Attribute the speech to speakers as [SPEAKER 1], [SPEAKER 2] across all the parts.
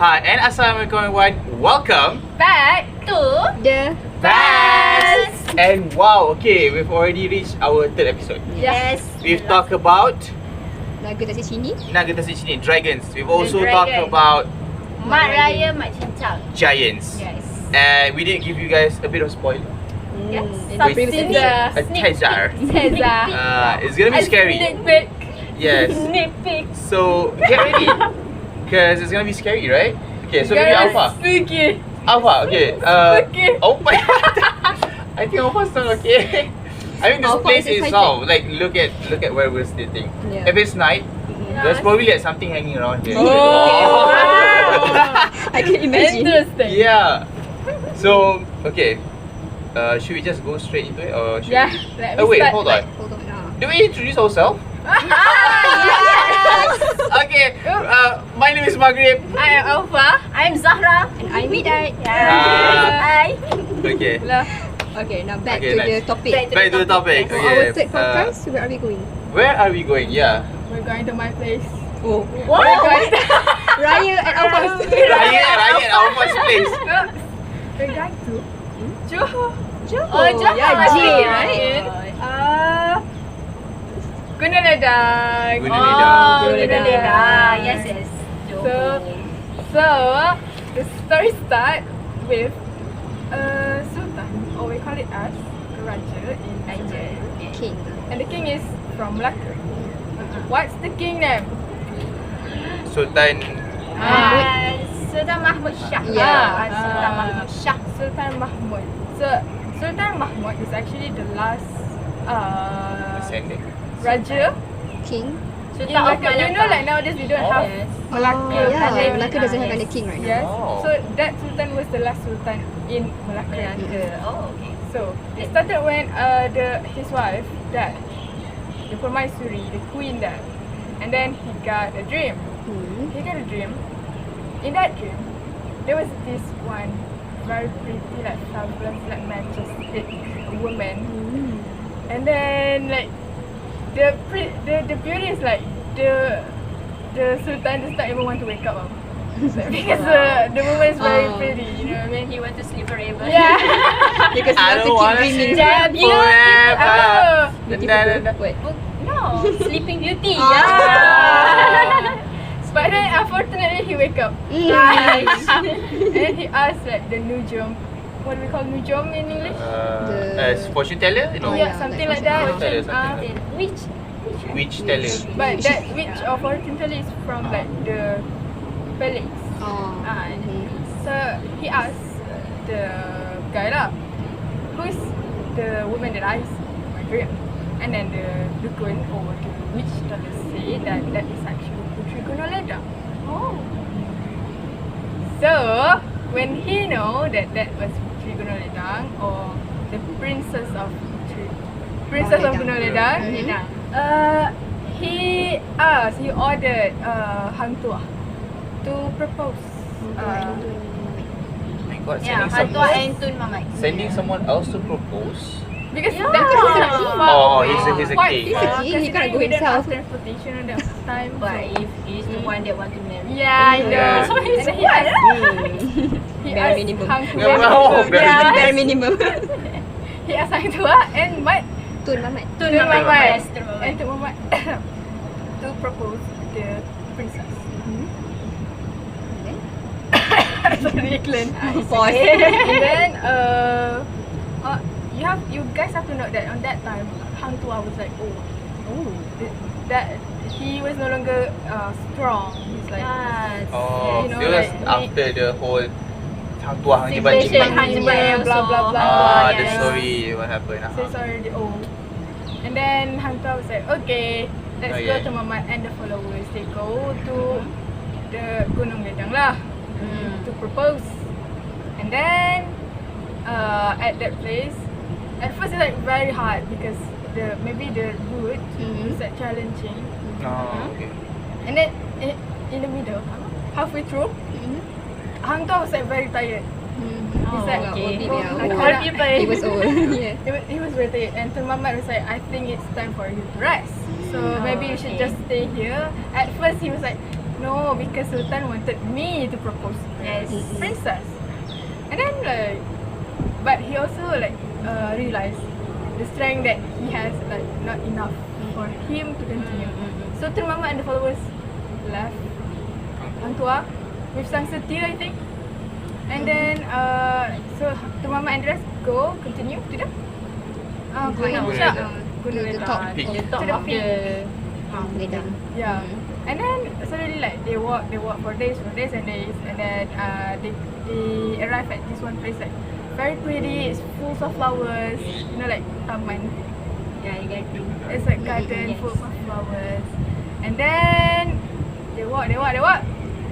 [SPEAKER 1] Hi and Assalamualaikum everyone. Welcome
[SPEAKER 2] back to
[SPEAKER 3] The
[SPEAKER 2] Best.
[SPEAKER 1] and wow, okay, we've already reached our third episode.
[SPEAKER 2] Yes.
[SPEAKER 1] We've talked about
[SPEAKER 3] Naga tak sini.
[SPEAKER 1] naga tak sini, dragons. We've also
[SPEAKER 2] Dragon.
[SPEAKER 1] talked about
[SPEAKER 2] Mak Raya, Mak Cincang.
[SPEAKER 1] giants.
[SPEAKER 2] Yes.
[SPEAKER 1] And we did give you guys a bit of spoiler.
[SPEAKER 2] Yes.
[SPEAKER 1] With
[SPEAKER 2] Something
[SPEAKER 1] a teaser. It's gonna be scary.
[SPEAKER 2] Sneak peek.
[SPEAKER 1] Yes.
[SPEAKER 2] Sneak peek.
[SPEAKER 1] So get ready, because it's gonna be scary, right? Okay, so maybe Alpha.
[SPEAKER 2] Spooky.
[SPEAKER 1] Alpha, okay.
[SPEAKER 2] Spooky.
[SPEAKER 1] Oh my god. I think Alpha's not okay. I mean, this
[SPEAKER 3] Alpha
[SPEAKER 1] place
[SPEAKER 3] is
[SPEAKER 1] itself, like look at where we're sitting.
[SPEAKER 3] Yeah.
[SPEAKER 1] If it's night, there's probably like something hanging around here.
[SPEAKER 2] Oh.
[SPEAKER 3] I can imagine.
[SPEAKER 2] Interesting.
[SPEAKER 1] Yeah. So okay, should we just go straight into it, or should
[SPEAKER 2] Yeah.
[SPEAKER 1] we?
[SPEAKER 2] Let me
[SPEAKER 1] Oh wait,
[SPEAKER 2] start.
[SPEAKER 1] hold on.
[SPEAKER 3] Hold on.
[SPEAKER 1] Do we introduce ourselves? Okay. My name is Maghrib.
[SPEAKER 2] I am Alpha. I am Zahra.
[SPEAKER 3] And I'm Midai.
[SPEAKER 2] Hi.
[SPEAKER 1] Okay.
[SPEAKER 3] Okay, now back
[SPEAKER 1] Okay,
[SPEAKER 3] to
[SPEAKER 1] nice.
[SPEAKER 3] the topic.
[SPEAKER 1] Back to the topic.
[SPEAKER 3] For
[SPEAKER 1] Okay.
[SPEAKER 3] our third podcast, where are we going?
[SPEAKER 1] Where are we going? Yeah.
[SPEAKER 2] We're going to my place.
[SPEAKER 3] Oh,
[SPEAKER 2] What?
[SPEAKER 3] Raya at Alpha's.
[SPEAKER 1] Raya at Alpha's place.
[SPEAKER 2] We're going to Johor.
[SPEAKER 3] Oh, yeah, J, right?
[SPEAKER 2] Gunung Ledang.
[SPEAKER 1] Gunung Ledang.
[SPEAKER 2] Gunung Ledang. Yes. So the story start with Sultan, or we call it as Raja in Niger.
[SPEAKER 3] King.
[SPEAKER 2] And the king is from Melaka. What's the king name?
[SPEAKER 1] Sultan.
[SPEAKER 2] Sultan Mahmud Shah.
[SPEAKER 3] Yeah.
[SPEAKER 2] Sultan Mahmud Shah. Sultan Mahmud. So Sultan Mahmud is actually the last
[SPEAKER 1] Descendant.
[SPEAKER 2] Raja
[SPEAKER 3] King.
[SPEAKER 2] in Melaka. You know, like nowadays we don't have Melaka.
[SPEAKER 3] Oh, yeah.
[SPEAKER 2] Malay.
[SPEAKER 3] Melaka doesn't have any king right now.
[SPEAKER 2] Yes.
[SPEAKER 1] Oh.
[SPEAKER 2] So that Sultan was the last Sultan in Melaka.
[SPEAKER 4] Oh, okay.
[SPEAKER 2] So it started when his wife died, the Permaisuri, the queen died, and then he got a dream. He got a dream. In that dream, there was this one very pretty, like fabulous, like majestic woman, and then like the beauty is like the Sultan does not even want to wake up. Like, because the woman is very pretty, you know what I mean?
[SPEAKER 4] He want to sleep forever.
[SPEAKER 2] Yeah.
[SPEAKER 3] Because you
[SPEAKER 1] I
[SPEAKER 3] have to
[SPEAKER 1] don't
[SPEAKER 3] keep
[SPEAKER 1] wanna
[SPEAKER 3] dreaming.
[SPEAKER 1] sleep
[SPEAKER 2] Yeah, beautiful.
[SPEAKER 1] forever.
[SPEAKER 3] Beautiful. Wait.
[SPEAKER 4] No, Sleeping Beauty.
[SPEAKER 2] But then unfortunately he wake up.
[SPEAKER 3] Nice.
[SPEAKER 2] And then he asked like the nujum. What do we call nujum in English?
[SPEAKER 1] As fortune teller, you know.
[SPEAKER 2] Yeah, something like that.
[SPEAKER 1] Fortune teller, something like
[SPEAKER 4] Which?
[SPEAKER 1] witch teller.
[SPEAKER 2] But that witch or fortune teller is from like the palace.
[SPEAKER 3] Oh.
[SPEAKER 2] So he asked the guy lah, who's the woman that I see in my dream? And then the dukun or the witch teller say that is actually Puteri Gunung Ledang.
[SPEAKER 4] Oh.
[SPEAKER 2] So when he know that was Puteri Gunung Ledang, or the princess of Gunung Ledang, he ordered Hang Tuah to propose.
[SPEAKER 1] Oh my God,
[SPEAKER 4] Yeah,
[SPEAKER 1] sending
[SPEAKER 4] Hantua
[SPEAKER 1] someone,
[SPEAKER 4] and Tun Mamai.
[SPEAKER 1] sending someone else to propose.
[SPEAKER 2] Because
[SPEAKER 4] Yeah.
[SPEAKER 2] that was a king.
[SPEAKER 1] Oh, he's a
[SPEAKER 2] Quite
[SPEAKER 1] king.
[SPEAKER 3] He's a king, he cannot go
[SPEAKER 2] considering we don't
[SPEAKER 3] himself.
[SPEAKER 2] have transportation at that time.
[SPEAKER 4] But if he's the one that want to marry.
[SPEAKER 2] Yeah, I know.
[SPEAKER 1] Yeah.
[SPEAKER 2] So
[SPEAKER 4] he's
[SPEAKER 2] he asked, he
[SPEAKER 3] Bare
[SPEAKER 2] asked
[SPEAKER 3] minimum.
[SPEAKER 2] Hang
[SPEAKER 1] Yeah,
[SPEAKER 2] Tuah.
[SPEAKER 1] wow, bare
[SPEAKER 2] Yeah.
[SPEAKER 3] Bare minimum.
[SPEAKER 2] He asked Hang Tuah and Mat
[SPEAKER 3] Tun Mamat.
[SPEAKER 4] Tun
[SPEAKER 2] Tun
[SPEAKER 4] Mamai.
[SPEAKER 2] Mamai.
[SPEAKER 4] Yes, Tun Mamai.
[SPEAKER 2] And Tun Mamat to propose the princess. Sorry, Glenn.
[SPEAKER 3] Pause.
[SPEAKER 2] And then you guys have to note that on that time Hang Tuah was like that he was no longer strong. He's like
[SPEAKER 4] Yes.
[SPEAKER 1] Oh,
[SPEAKER 2] you know,
[SPEAKER 1] it was
[SPEAKER 2] like,
[SPEAKER 1] after the whole Hang Tuah Hang Jebat
[SPEAKER 4] Situation,
[SPEAKER 1] Jebat.
[SPEAKER 4] Hang Jebat
[SPEAKER 2] blah blah blah.
[SPEAKER 1] Ah, the
[SPEAKER 4] yes.
[SPEAKER 1] story, what happened.
[SPEAKER 2] So it's already old. And then Hang Tuah was like, okay, let's go
[SPEAKER 1] Okay.
[SPEAKER 2] to Mamat and the followers. They go to the Gunung Ledang lah to propose. And then at that place, at first it's like very hard because maybe the route is like challenging.
[SPEAKER 1] Oh, okay.
[SPEAKER 2] And then in the middle, halfway through, Hang Tuah was like very tired. He's like,
[SPEAKER 4] okay.
[SPEAKER 2] I
[SPEAKER 4] Old
[SPEAKER 2] cannot-
[SPEAKER 4] people.
[SPEAKER 3] He was old. Yeah.
[SPEAKER 2] He was very tired, and Tun Mamat was like, I think it's time for you to rest. So maybe you should
[SPEAKER 4] okay.
[SPEAKER 2] just stay here. At first he was like, no, because Sultan wanted me to propose to the
[SPEAKER 4] Yes.
[SPEAKER 2] princess. And then like, but he also like realized the strength that he has like not enough for him to continue. So Tun Mamat and the followers left Hang Tuah with Sang Setia, I think. And then so Tun Mamat and the rest continue to the
[SPEAKER 3] Gunung
[SPEAKER 2] puncak
[SPEAKER 3] Ledang.
[SPEAKER 2] Gunung
[SPEAKER 3] The
[SPEAKER 2] Ledang.
[SPEAKER 3] top
[SPEAKER 4] The
[SPEAKER 3] of
[SPEAKER 4] top
[SPEAKER 2] To the
[SPEAKER 4] of
[SPEAKER 2] peak.
[SPEAKER 4] the
[SPEAKER 3] Ledang.
[SPEAKER 2] Yeah. And then suddenly like they walk for days and then they arrive at this one place like very pretty, it's full of flowers, you know, like taman.
[SPEAKER 4] Yeah, you get it.
[SPEAKER 2] It's like garden
[SPEAKER 4] Yes.
[SPEAKER 2] full of flowers. And then they walk and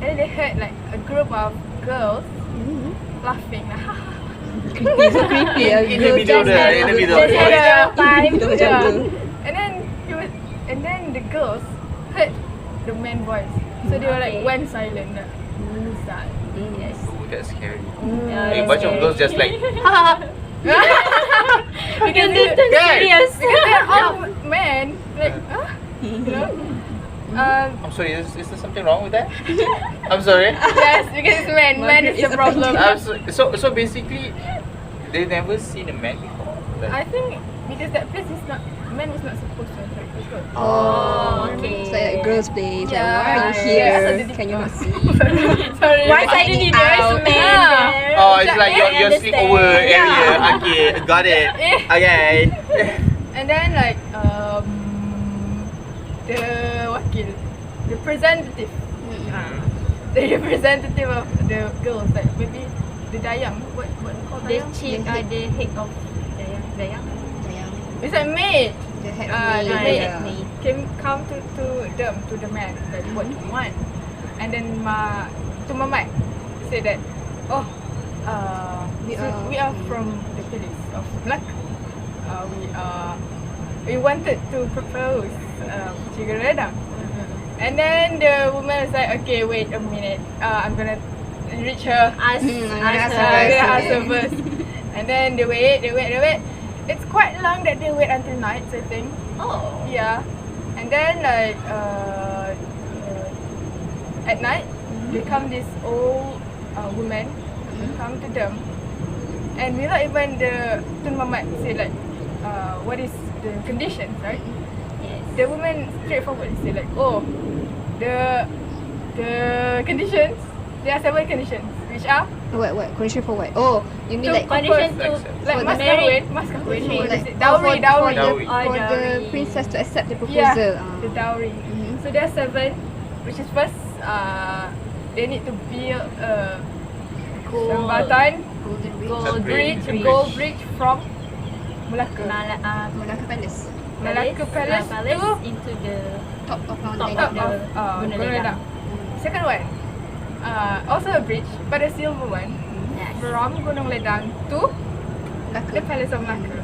[SPEAKER 2] then they heard like a group of girls laughing.
[SPEAKER 3] Creepy, so creepy.
[SPEAKER 1] In the middle of the
[SPEAKER 2] Yeah.
[SPEAKER 4] Time.
[SPEAKER 3] Middle of the jungle.
[SPEAKER 2] And then the girls heard the man voice. So they were like
[SPEAKER 4] Okay.
[SPEAKER 2] went silent. Like, who's that?
[SPEAKER 4] Yes.
[SPEAKER 1] Oh, that's scary.
[SPEAKER 4] Yeah,
[SPEAKER 1] A bunch of girls just like,
[SPEAKER 4] Because they turn
[SPEAKER 1] Guys.
[SPEAKER 4] serious.
[SPEAKER 2] Because they're all men. Like, huh? You know?
[SPEAKER 1] I'm sorry, is there something wrong with that? I'm sorry.
[SPEAKER 2] Yes, because it's men. Men is the problem.
[SPEAKER 1] So basically, they never seen a man before.
[SPEAKER 2] I think because that place is not, men was not supposed to enter. It's good.
[SPEAKER 4] Oh, okay.
[SPEAKER 3] It's like a girl's place.
[SPEAKER 2] Yeah,
[SPEAKER 3] Like, why are you
[SPEAKER 2] yeah.
[SPEAKER 3] here?
[SPEAKER 2] So they-
[SPEAKER 3] Can you not see?
[SPEAKER 2] Sorry.
[SPEAKER 4] Why
[SPEAKER 3] But
[SPEAKER 4] suddenly
[SPEAKER 3] hanging
[SPEAKER 4] there is a
[SPEAKER 3] out.
[SPEAKER 4] man
[SPEAKER 2] Yeah.
[SPEAKER 4] there?
[SPEAKER 1] Oh, it's like
[SPEAKER 4] I
[SPEAKER 1] your
[SPEAKER 4] understand.
[SPEAKER 1] sleepover area.
[SPEAKER 4] Yeah.
[SPEAKER 1] Okay, got it.
[SPEAKER 2] Eh.
[SPEAKER 1] Okay.
[SPEAKER 2] And then like the wakil, the representative, the representative of the girls, like maybe the dayang. What call
[SPEAKER 4] The
[SPEAKER 2] dayang?
[SPEAKER 4] chief,
[SPEAKER 3] The head.
[SPEAKER 4] the head of Dayang.
[SPEAKER 3] Sayang.
[SPEAKER 2] It's like maid.
[SPEAKER 3] The head
[SPEAKER 2] The
[SPEAKER 3] maid,
[SPEAKER 2] maid
[SPEAKER 3] yeah.
[SPEAKER 2] come to the man like what you want. And then to Mamat said that, oh, we are from the police of Melaka. We wanted to propose Puteri Gunung Ledang. And then the woman was like, okay, wait a minute. I'm gonna reach her.
[SPEAKER 4] Ask
[SPEAKER 3] ask
[SPEAKER 4] her.
[SPEAKER 3] her
[SPEAKER 2] I'm gonna
[SPEAKER 3] first.
[SPEAKER 2] ask her first. And then they wait. It's quite long that they wait until night, I think.
[SPEAKER 4] Oh.
[SPEAKER 2] Yeah. And then like at night, they come this old woman come to them, and without even the Tun Mamat say like, what is the conditions, right?
[SPEAKER 4] Yes.
[SPEAKER 2] The woman straightforward say like, oh, the conditions. There are 7 conditions, which are
[SPEAKER 3] What? Condition for what? Oh, you mean
[SPEAKER 2] To
[SPEAKER 3] like
[SPEAKER 4] Condition to
[SPEAKER 2] like
[SPEAKER 3] For
[SPEAKER 2] mas
[SPEAKER 3] the
[SPEAKER 2] kahwin,
[SPEAKER 3] for like
[SPEAKER 2] dowry.
[SPEAKER 3] for
[SPEAKER 1] Dowry.
[SPEAKER 3] the
[SPEAKER 4] Dowry.
[SPEAKER 3] princess to accept the
[SPEAKER 2] Yeah,
[SPEAKER 3] proposal.
[SPEAKER 2] the dowry.
[SPEAKER 3] Mhm.
[SPEAKER 2] So there are 7, which is first, they need to build a jambatan,
[SPEAKER 3] Golden Ring.
[SPEAKER 4] Gold
[SPEAKER 2] gold bridge from Melaka.
[SPEAKER 3] Melaka Palace.
[SPEAKER 2] Melaka Palace
[SPEAKER 4] Palace
[SPEAKER 2] to
[SPEAKER 4] into the
[SPEAKER 3] Top of Mount
[SPEAKER 4] Top
[SPEAKER 3] Ledang.
[SPEAKER 4] of the
[SPEAKER 2] Gunung
[SPEAKER 4] Gunung
[SPEAKER 2] Ledang.
[SPEAKER 4] Ledang.
[SPEAKER 2] Second one, also a bridge, but a silver one,
[SPEAKER 4] Yes.
[SPEAKER 2] from Gunung Ledang to the
[SPEAKER 3] Melaka.
[SPEAKER 2] Palace of Melaka.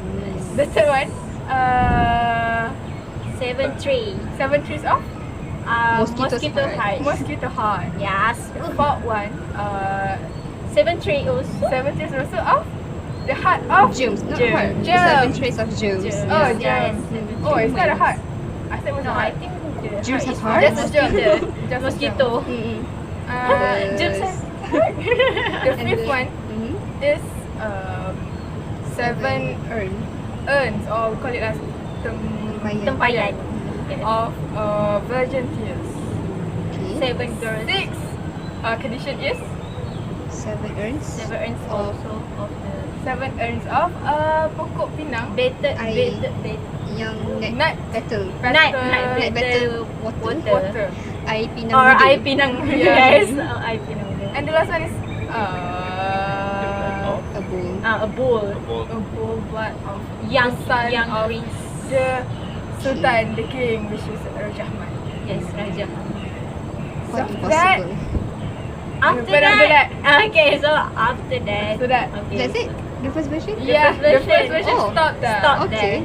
[SPEAKER 2] The third one,
[SPEAKER 4] 7 tree.
[SPEAKER 2] 7 trees of
[SPEAKER 3] Mosquito's heart.
[SPEAKER 4] heart.
[SPEAKER 2] mosquito heart.
[SPEAKER 4] Yes.
[SPEAKER 2] The fourth one,
[SPEAKER 4] 7 tree also.
[SPEAKER 2] 7 trees also of the heart of
[SPEAKER 3] Germs, not
[SPEAKER 4] Germs.
[SPEAKER 3] heart.
[SPEAKER 2] Germs.
[SPEAKER 3] 7 trays of germs.
[SPEAKER 4] Germs.
[SPEAKER 2] Oh,
[SPEAKER 4] Yes,
[SPEAKER 2] germs.
[SPEAKER 4] seven
[SPEAKER 2] Oh, is that a
[SPEAKER 4] germs.
[SPEAKER 2] heart? I said it was
[SPEAKER 4] No,
[SPEAKER 2] a
[SPEAKER 4] I
[SPEAKER 2] heart.
[SPEAKER 4] think the
[SPEAKER 3] Germs
[SPEAKER 4] heart
[SPEAKER 3] have
[SPEAKER 4] is
[SPEAKER 3] heart?
[SPEAKER 2] Just a germ.
[SPEAKER 4] mosquito.
[SPEAKER 2] Just a
[SPEAKER 4] Mosquito.
[SPEAKER 3] Mm-mm.
[SPEAKER 4] Germs
[SPEAKER 3] Yes.
[SPEAKER 2] The
[SPEAKER 3] And
[SPEAKER 2] fifth
[SPEAKER 3] the-
[SPEAKER 2] one
[SPEAKER 3] Mhm.
[SPEAKER 2] is 7
[SPEAKER 3] urn.
[SPEAKER 2] urns, or we call it as
[SPEAKER 4] Tempayan. Yes.
[SPEAKER 2] of virgin tears.
[SPEAKER 3] Okay.
[SPEAKER 4] 7 girls.
[SPEAKER 2] 6 condition is
[SPEAKER 3] 7 urns.
[SPEAKER 4] 7 urns also of the
[SPEAKER 2] 7 urns of pokok pinang,
[SPEAKER 4] battered
[SPEAKER 3] Air. Yang
[SPEAKER 2] Nut.
[SPEAKER 3] net battle.
[SPEAKER 4] night
[SPEAKER 3] Night
[SPEAKER 4] battle
[SPEAKER 3] water.
[SPEAKER 2] water.
[SPEAKER 3] Air pinang
[SPEAKER 4] or
[SPEAKER 3] muda.
[SPEAKER 4] air pinang.
[SPEAKER 2] Yes.
[SPEAKER 4] Yes. Air pinang.
[SPEAKER 2] And the last one is
[SPEAKER 3] A bowl.
[SPEAKER 4] A bowl.
[SPEAKER 2] a bowl blood of
[SPEAKER 4] Young
[SPEAKER 2] son
[SPEAKER 4] young
[SPEAKER 2] of
[SPEAKER 4] prince.
[SPEAKER 2] the Sultan, the king, which is Raja Ahmad.
[SPEAKER 4] Yes, Raja.
[SPEAKER 3] Quite
[SPEAKER 2] So that-
[SPEAKER 3] impossible.
[SPEAKER 4] After
[SPEAKER 2] But after
[SPEAKER 4] that. Okay, so after that.
[SPEAKER 2] So that,
[SPEAKER 4] Okay.
[SPEAKER 3] That's it? The first version?
[SPEAKER 2] yeah,
[SPEAKER 4] first
[SPEAKER 2] the first
[SPEAKER 4] version.
[SPEAKER 2] version
[SPEAKER 3] Oh.
[SPEAKER 2] stopped there.
[SPEAKER 4] Stop
[SPEAKER 3] Okay.
[SPEAKER 4] there.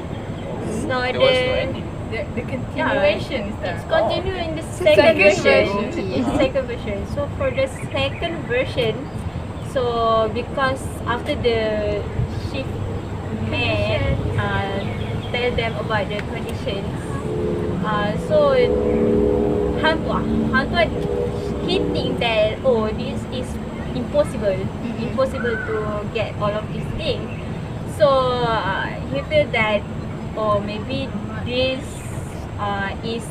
[SPEAKER 4] So
[SPEAKER 1] There was no ending.
[SPEAKER 2] The continuation is there.
[SPEAKER 4] It's continue in the
[SPEAKER 2] Second
[SPEAKER 4] second
[SPEAKER 2] version.
[SPEAKER 4] version.
[SPEAKER 3] Okay.
[SPEAKER 4] It's second version. So for the second version, so because after the chief man tell them about the conditions, so Hang Tuah, he think that this is impossible, impossible to get all of these things. So he feel that maybe this is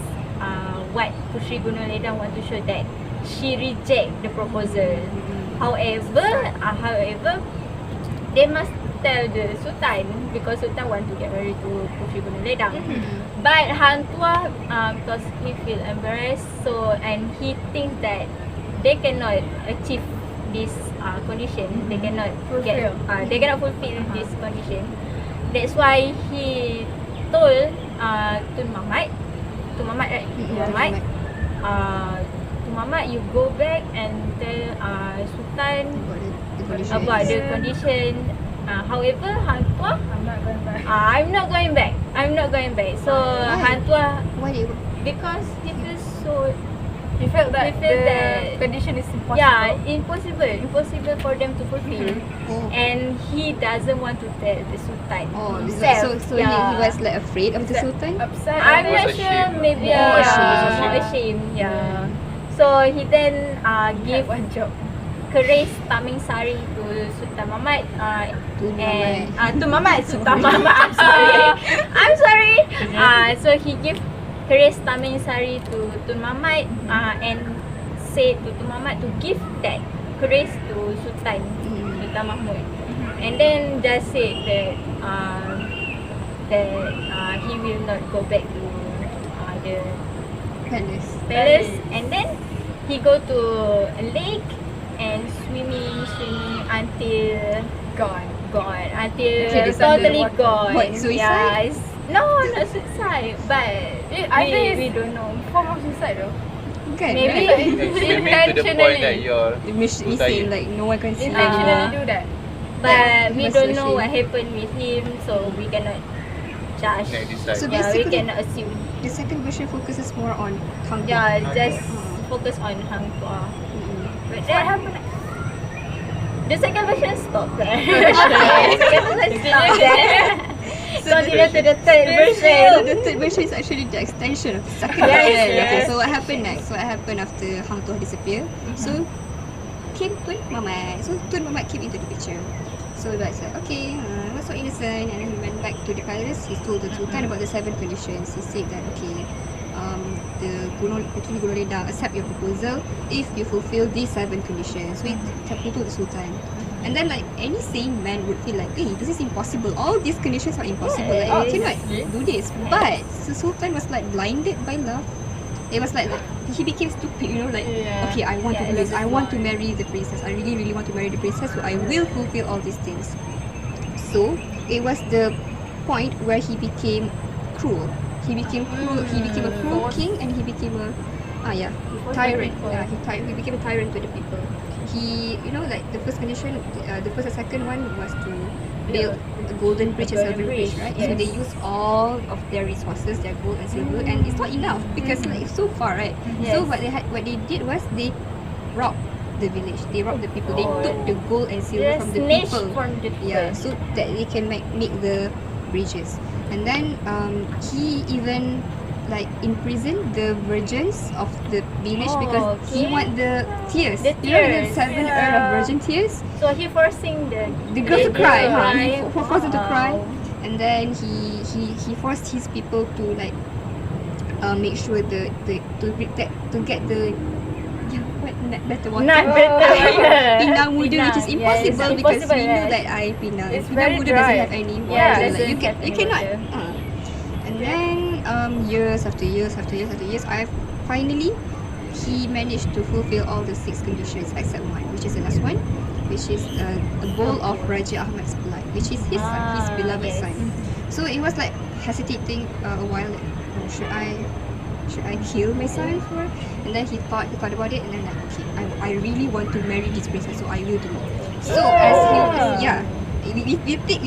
[SPEAKER 4] what Puteri Gunung Ledang want to show, that she reject the proposal. However, they must tell the Sultan, because Sultan want to get married to Puteri Gunung Ledang. But Hang Tuah, because he feel embarrassed, so and he thinks that they cannot achieve this condition. They cannot they cannot fulfill this condition. That's why he told Tun Mamat, right? Tun Mamat, you go back and tell Sultan about the condition. However, Hang Tuah, I'm not going back. So Hang Tuah,
[SPEAKER 3] Why did
[SPEAKER 4] because he feels so.
[SPEAKER 2] He felt that
[SPEAKER 4] He felt
[SPEAKER 2] the
[SPEAKER 4] that-
[SPEAKER 2] condition is impossible.
[SPEAKER 4] Yeah, impossible for them to fulfill. And he doesn't want to tell the Sultan himself.
[SPEAKER 3] so he was like afraid of the Sultan?
[SPEAKER 2] Upset.
[SPEAKER 4] I'm
[SPEAKER 1] Was
[SPEAKER 4] not sure,
[SPEAKER 1] ashamed.
[SPEAKER 4] maybe
[SPEAKER 1] More
[SPEAKER 4] more
[SPEAKER 1] ashamed.
[SPEAKER 4] ashamed. Yeah. So he then give
[SPEAKER 2] one job.
[SPEAKER 4] keris taming sari to Sultan Mamat.
[SPEAKER 3] Tun
[SPEAKER 4] Tun Mamat, Sultan Mamat. I'm sorry. So he give keris taming sari to Tun Mamat and say to Tun Mamat to give that keris to Sultan Mahmud. And then just say that he will not go back to the palace, and then he go to a lake and swimming until
[SPEAKER 2] Gone.
[SPEAKER 4] until
[SPEAKER 3] Okay,
[SPEAKER 4] totally
[SPEAKER 2] underwater.
[SPEAKER 4] gone.
[SPEAKER 3] What, suicide?
[SPEAKER 4] Yes. No, not suicide, but
[SPEAKER 2] I think
[SPEAKER 4] we don't know.
[SPEAKER 2] Form of suicide though.
[SPEAKER 3] Kan?
[SPEAKER 4] Maybe.
[SPEAKER 1] Swimming to the point that you're
[SPEAKER 3] Missing,
[SPEAKER 1] tired.
[SPEAKER 3] like no one can see.
[SPEAKER 2] Intentionally do that.
[SPEAKER 4] But we
[SPEAKER 3] Must
[SPEAKER 4] don't know
[SPEAKER 3] assume.
[SPEAKER 4] what happened with him, so we cannot judge.
[SPEAKER 1] Like decide.
[SPEAKER 3] So
[SPEAKER 4] Yeah, we
[SPEAKER 3] basically-
[SPEAKER 4] cannot assume.
[SPEAKER 3] The second version focuses more on Hang Tuah.
[SPEAKER 4] Yeah, just focus on Hang Tuah. But
[SPEAKER 2] What
[SPEAKER 4] then
[SPEAKER 2] happened?
[SPEAKER 4] the second version stopped there. The second version stopped there. Continue to the third
[SPEAKER 3] So
[SPEAKER 4] version.
[SPEAKER 3] the third version is actually the extension of the second
[SPEAKER 4] Yes,
[SPEAKER 3] version.
[SPEAKER 4] yes.
[SPEAKER 3] Okay, so what happened next? What happened after Hang Tuah disappeared? So came Tun Mamat. So Tun Mamat came into the picture. So he was like, okay, I was so innocent, and then he went back to the palace. He told the Sultan about the 7 conditions. He said that okay, the Puteri Gunung Ledang accept your proposal if you fulfill these 7 conditions. So he told the Sultan. And then like any sane man would feel like, hey, this is impossible. All these conditions are impossible. Like, you cannot do this. But the Sultan was like blinded by love. It was like he became stupid, like, okay, I want to do this. I want to marry the princess. I really, really want to marry the princess. So I will fulfill all these things. So it was the point where he became cruel. He became cruel. He became a cruel king, and he became a tyrant. He became a tyrant to the people. He, like the first condition, the first and second one was to build a golden bridge and silver bridge, right? So they use all of their resources, their gold and silver, and it's not enough because like it's so far, right? So what they did was they robbed the village. They robbed the people. They took the gold and silver from the
[SPEAKER 4] Snatched
[SPEAKER 3] people.
[SPEAKER 4] from the people.
[SPEAKER 3] Yeah, so that they can make the bridges. And then he even like imprisoned the virgins of the village because he want the tears.
[SPEAKER 4] The
[SPEAKER 3] You know the
[SPEAKER 4] tears,
[SPEAKER 3] 7 urn of virgin tears?
[SPEAKER 4] So he forcing the
[SPEAKER 3] Girls to cry.
[SPEAKER 4] cry.
[SPEAKER 3] He forced them to cry.
[SPEAKER 4] Wow.
[SPEAKER 3] And then he forced his people to like make sure to get the better water.
[SPEAKER 4] Not better water.
[SPEAKER 3] Pinang muda, which is
[SPEAKER 4] Pinang, yeah,
[SPEAKER 3] impossible
[SPEAKER 4] it's
[SPEAKER 3] because we
[SPEAKER 4] impossible,
[SPEAKER 3] know
[SPEAKER 4] yes.
[SPEAKER 3] that air pinang.
[SPEAKER 2] It's
[SPEAKER 3] Pinang
[SPEAKER 2] very
[SPEAKER 3] muda
[SPEAKER 2] dry.
[SPEAKER 3] doesn't have any water.
[SPEAKER 4] Yeah,
[SPEAKER 3] like
[SPEAKER 4] doesn't
[SPEAKER 3] you
[SPEAKER 4] have any
[SPEAKER 3] cannot.
[SPEAKER 4] water.
[SPEAKER 3] And then years after years, he managed to fulfill all the 6 conditions except one, which is the last one, which is a bowl of Raja Ahmad's blood, which is his son, his beloved son. So it was like hesitating a while. Like, should I kill my son for? And then he thought about it, and then like, okay, I really want to marry this princess, so I will do it. So as we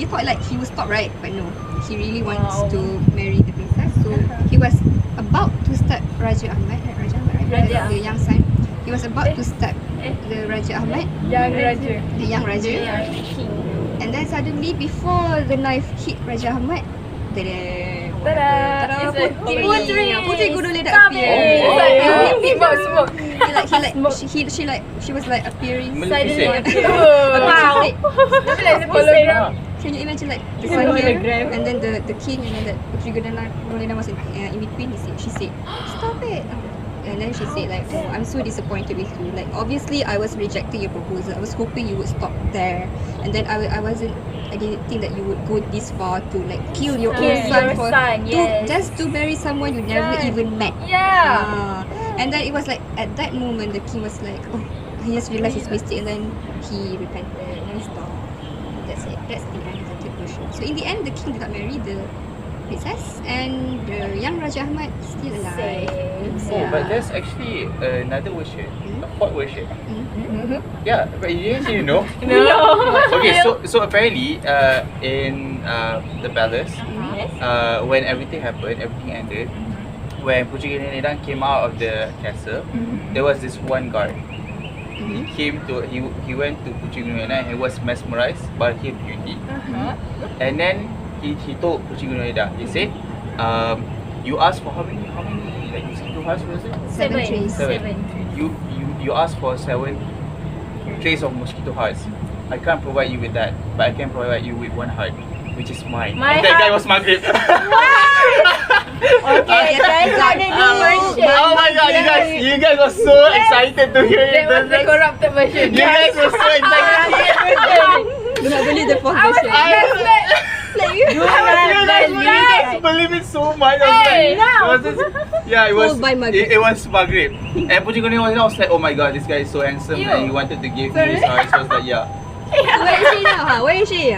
[SPEAKER 3] thought like he would stop, right? But no, he really wants to marry the princess. So he was about to step Raja Ahmad, the young son. He was about to step the Raja Ahmad,
[SPEAKER 2] Young Raja.
[SPEAKER 3] the young Raja. And then suddenly, before the knife hit Raja Ahmad,
[SPEAKER 2] Ta-da!
[SPEAKER 3] Puteri Gunung Ledang
[SPEAKER 4] Stop
[SPEAKER 3] appear.
[SPEAKER 4] it.
[SPEAKER 1] Oh.
[SPEAKER 2] Smoke.
[SPEAKER 3] She like appearing.
[SPEAKER 1] Maleficent.
[SPEAKER 4] Wow.
[SPEAKER 2] Tapi like hologram.
[SPEAKER 3] Can you imagine like the sun here and then the king and then that Puteri Gunung Ledang was in between. She said, "Stop it." And then she said like, "Oh, I'm so disappointed with you. Like obviously I was rejecting your proposal. I was hoping you would stop there, and then I didn't think that you would go this far to like kill your own son
[SPEAKER 4] Your son, yes.
[SPEAKER 3] just to marry someone you never even met."
[SPEAKER 2] Yeah.
[SPEAKER 3] And then it was like at that moment the king was like, oh, he just realized his mistake and then he repented and then stopped. That's it. That's the end of the third version. So in the end, the king did not marry the princess and the young Raja Ahmad still alive.
[SPEAKER 1] Oh, but there's actually another version, a fourth version.
[SPEAKER 3] Mm-hmm.
[SPEAKER 1] Yeah, but you didn't know?
[SPEAKER 4] No.
[SPEAKER 1] Okay, so apparently in the palace,
[SPEAKER 4] Yes.
[SPEAKER 1] when everything happened, everything ended. When Puteri Gunung Ledang came out of the castle, there was this one guard. He came to he went to Puteri Gunung Ledang and he was mesmerized by her beauty. And then he told Puteri Gunung Ledang, he said, you asked for how many like mosquito hearts was it?
[SPEAKER 3] Seven trays.
[SPEAKER 4] Seven.
[SPEAKER 1] You asked for 7 trays of mosquito hearts. I can't provide you with that, but I can provide you with one heart, which is mine.
[SPEAKER 4] My
[SPEAKER 1] And that guy
[SPEAKER 4] heart.
[SPEAKER 1] was Margaret.
[SPEAKER 4] Okay, that's not the new version.
[SPEAKER 1] Oh my god, you guys were so excited to hear it.
[SPEAKER 2] That was the corrupted version.
[SPEAKER 1] You guys were so excited.
[SPEAKER 3] Do not believe the fourth
[SPEAKER 2] I was
[SPEAKER 3] version.
[SPEAKER 1] You guys believe it so much. I was
[SPEAKER 2] Hey,
[SPEAKER 1] like, it was
[SPEAKER 3] Told by Margaret.
[SPEAKER 1] it was Margaret. And Puteri Gunung Ledang was like, oh my god, this guy is so handsome and he wanted to give me his heart. So I was like, yeah.
[SPEAKER 3] Where is she now? Where is she?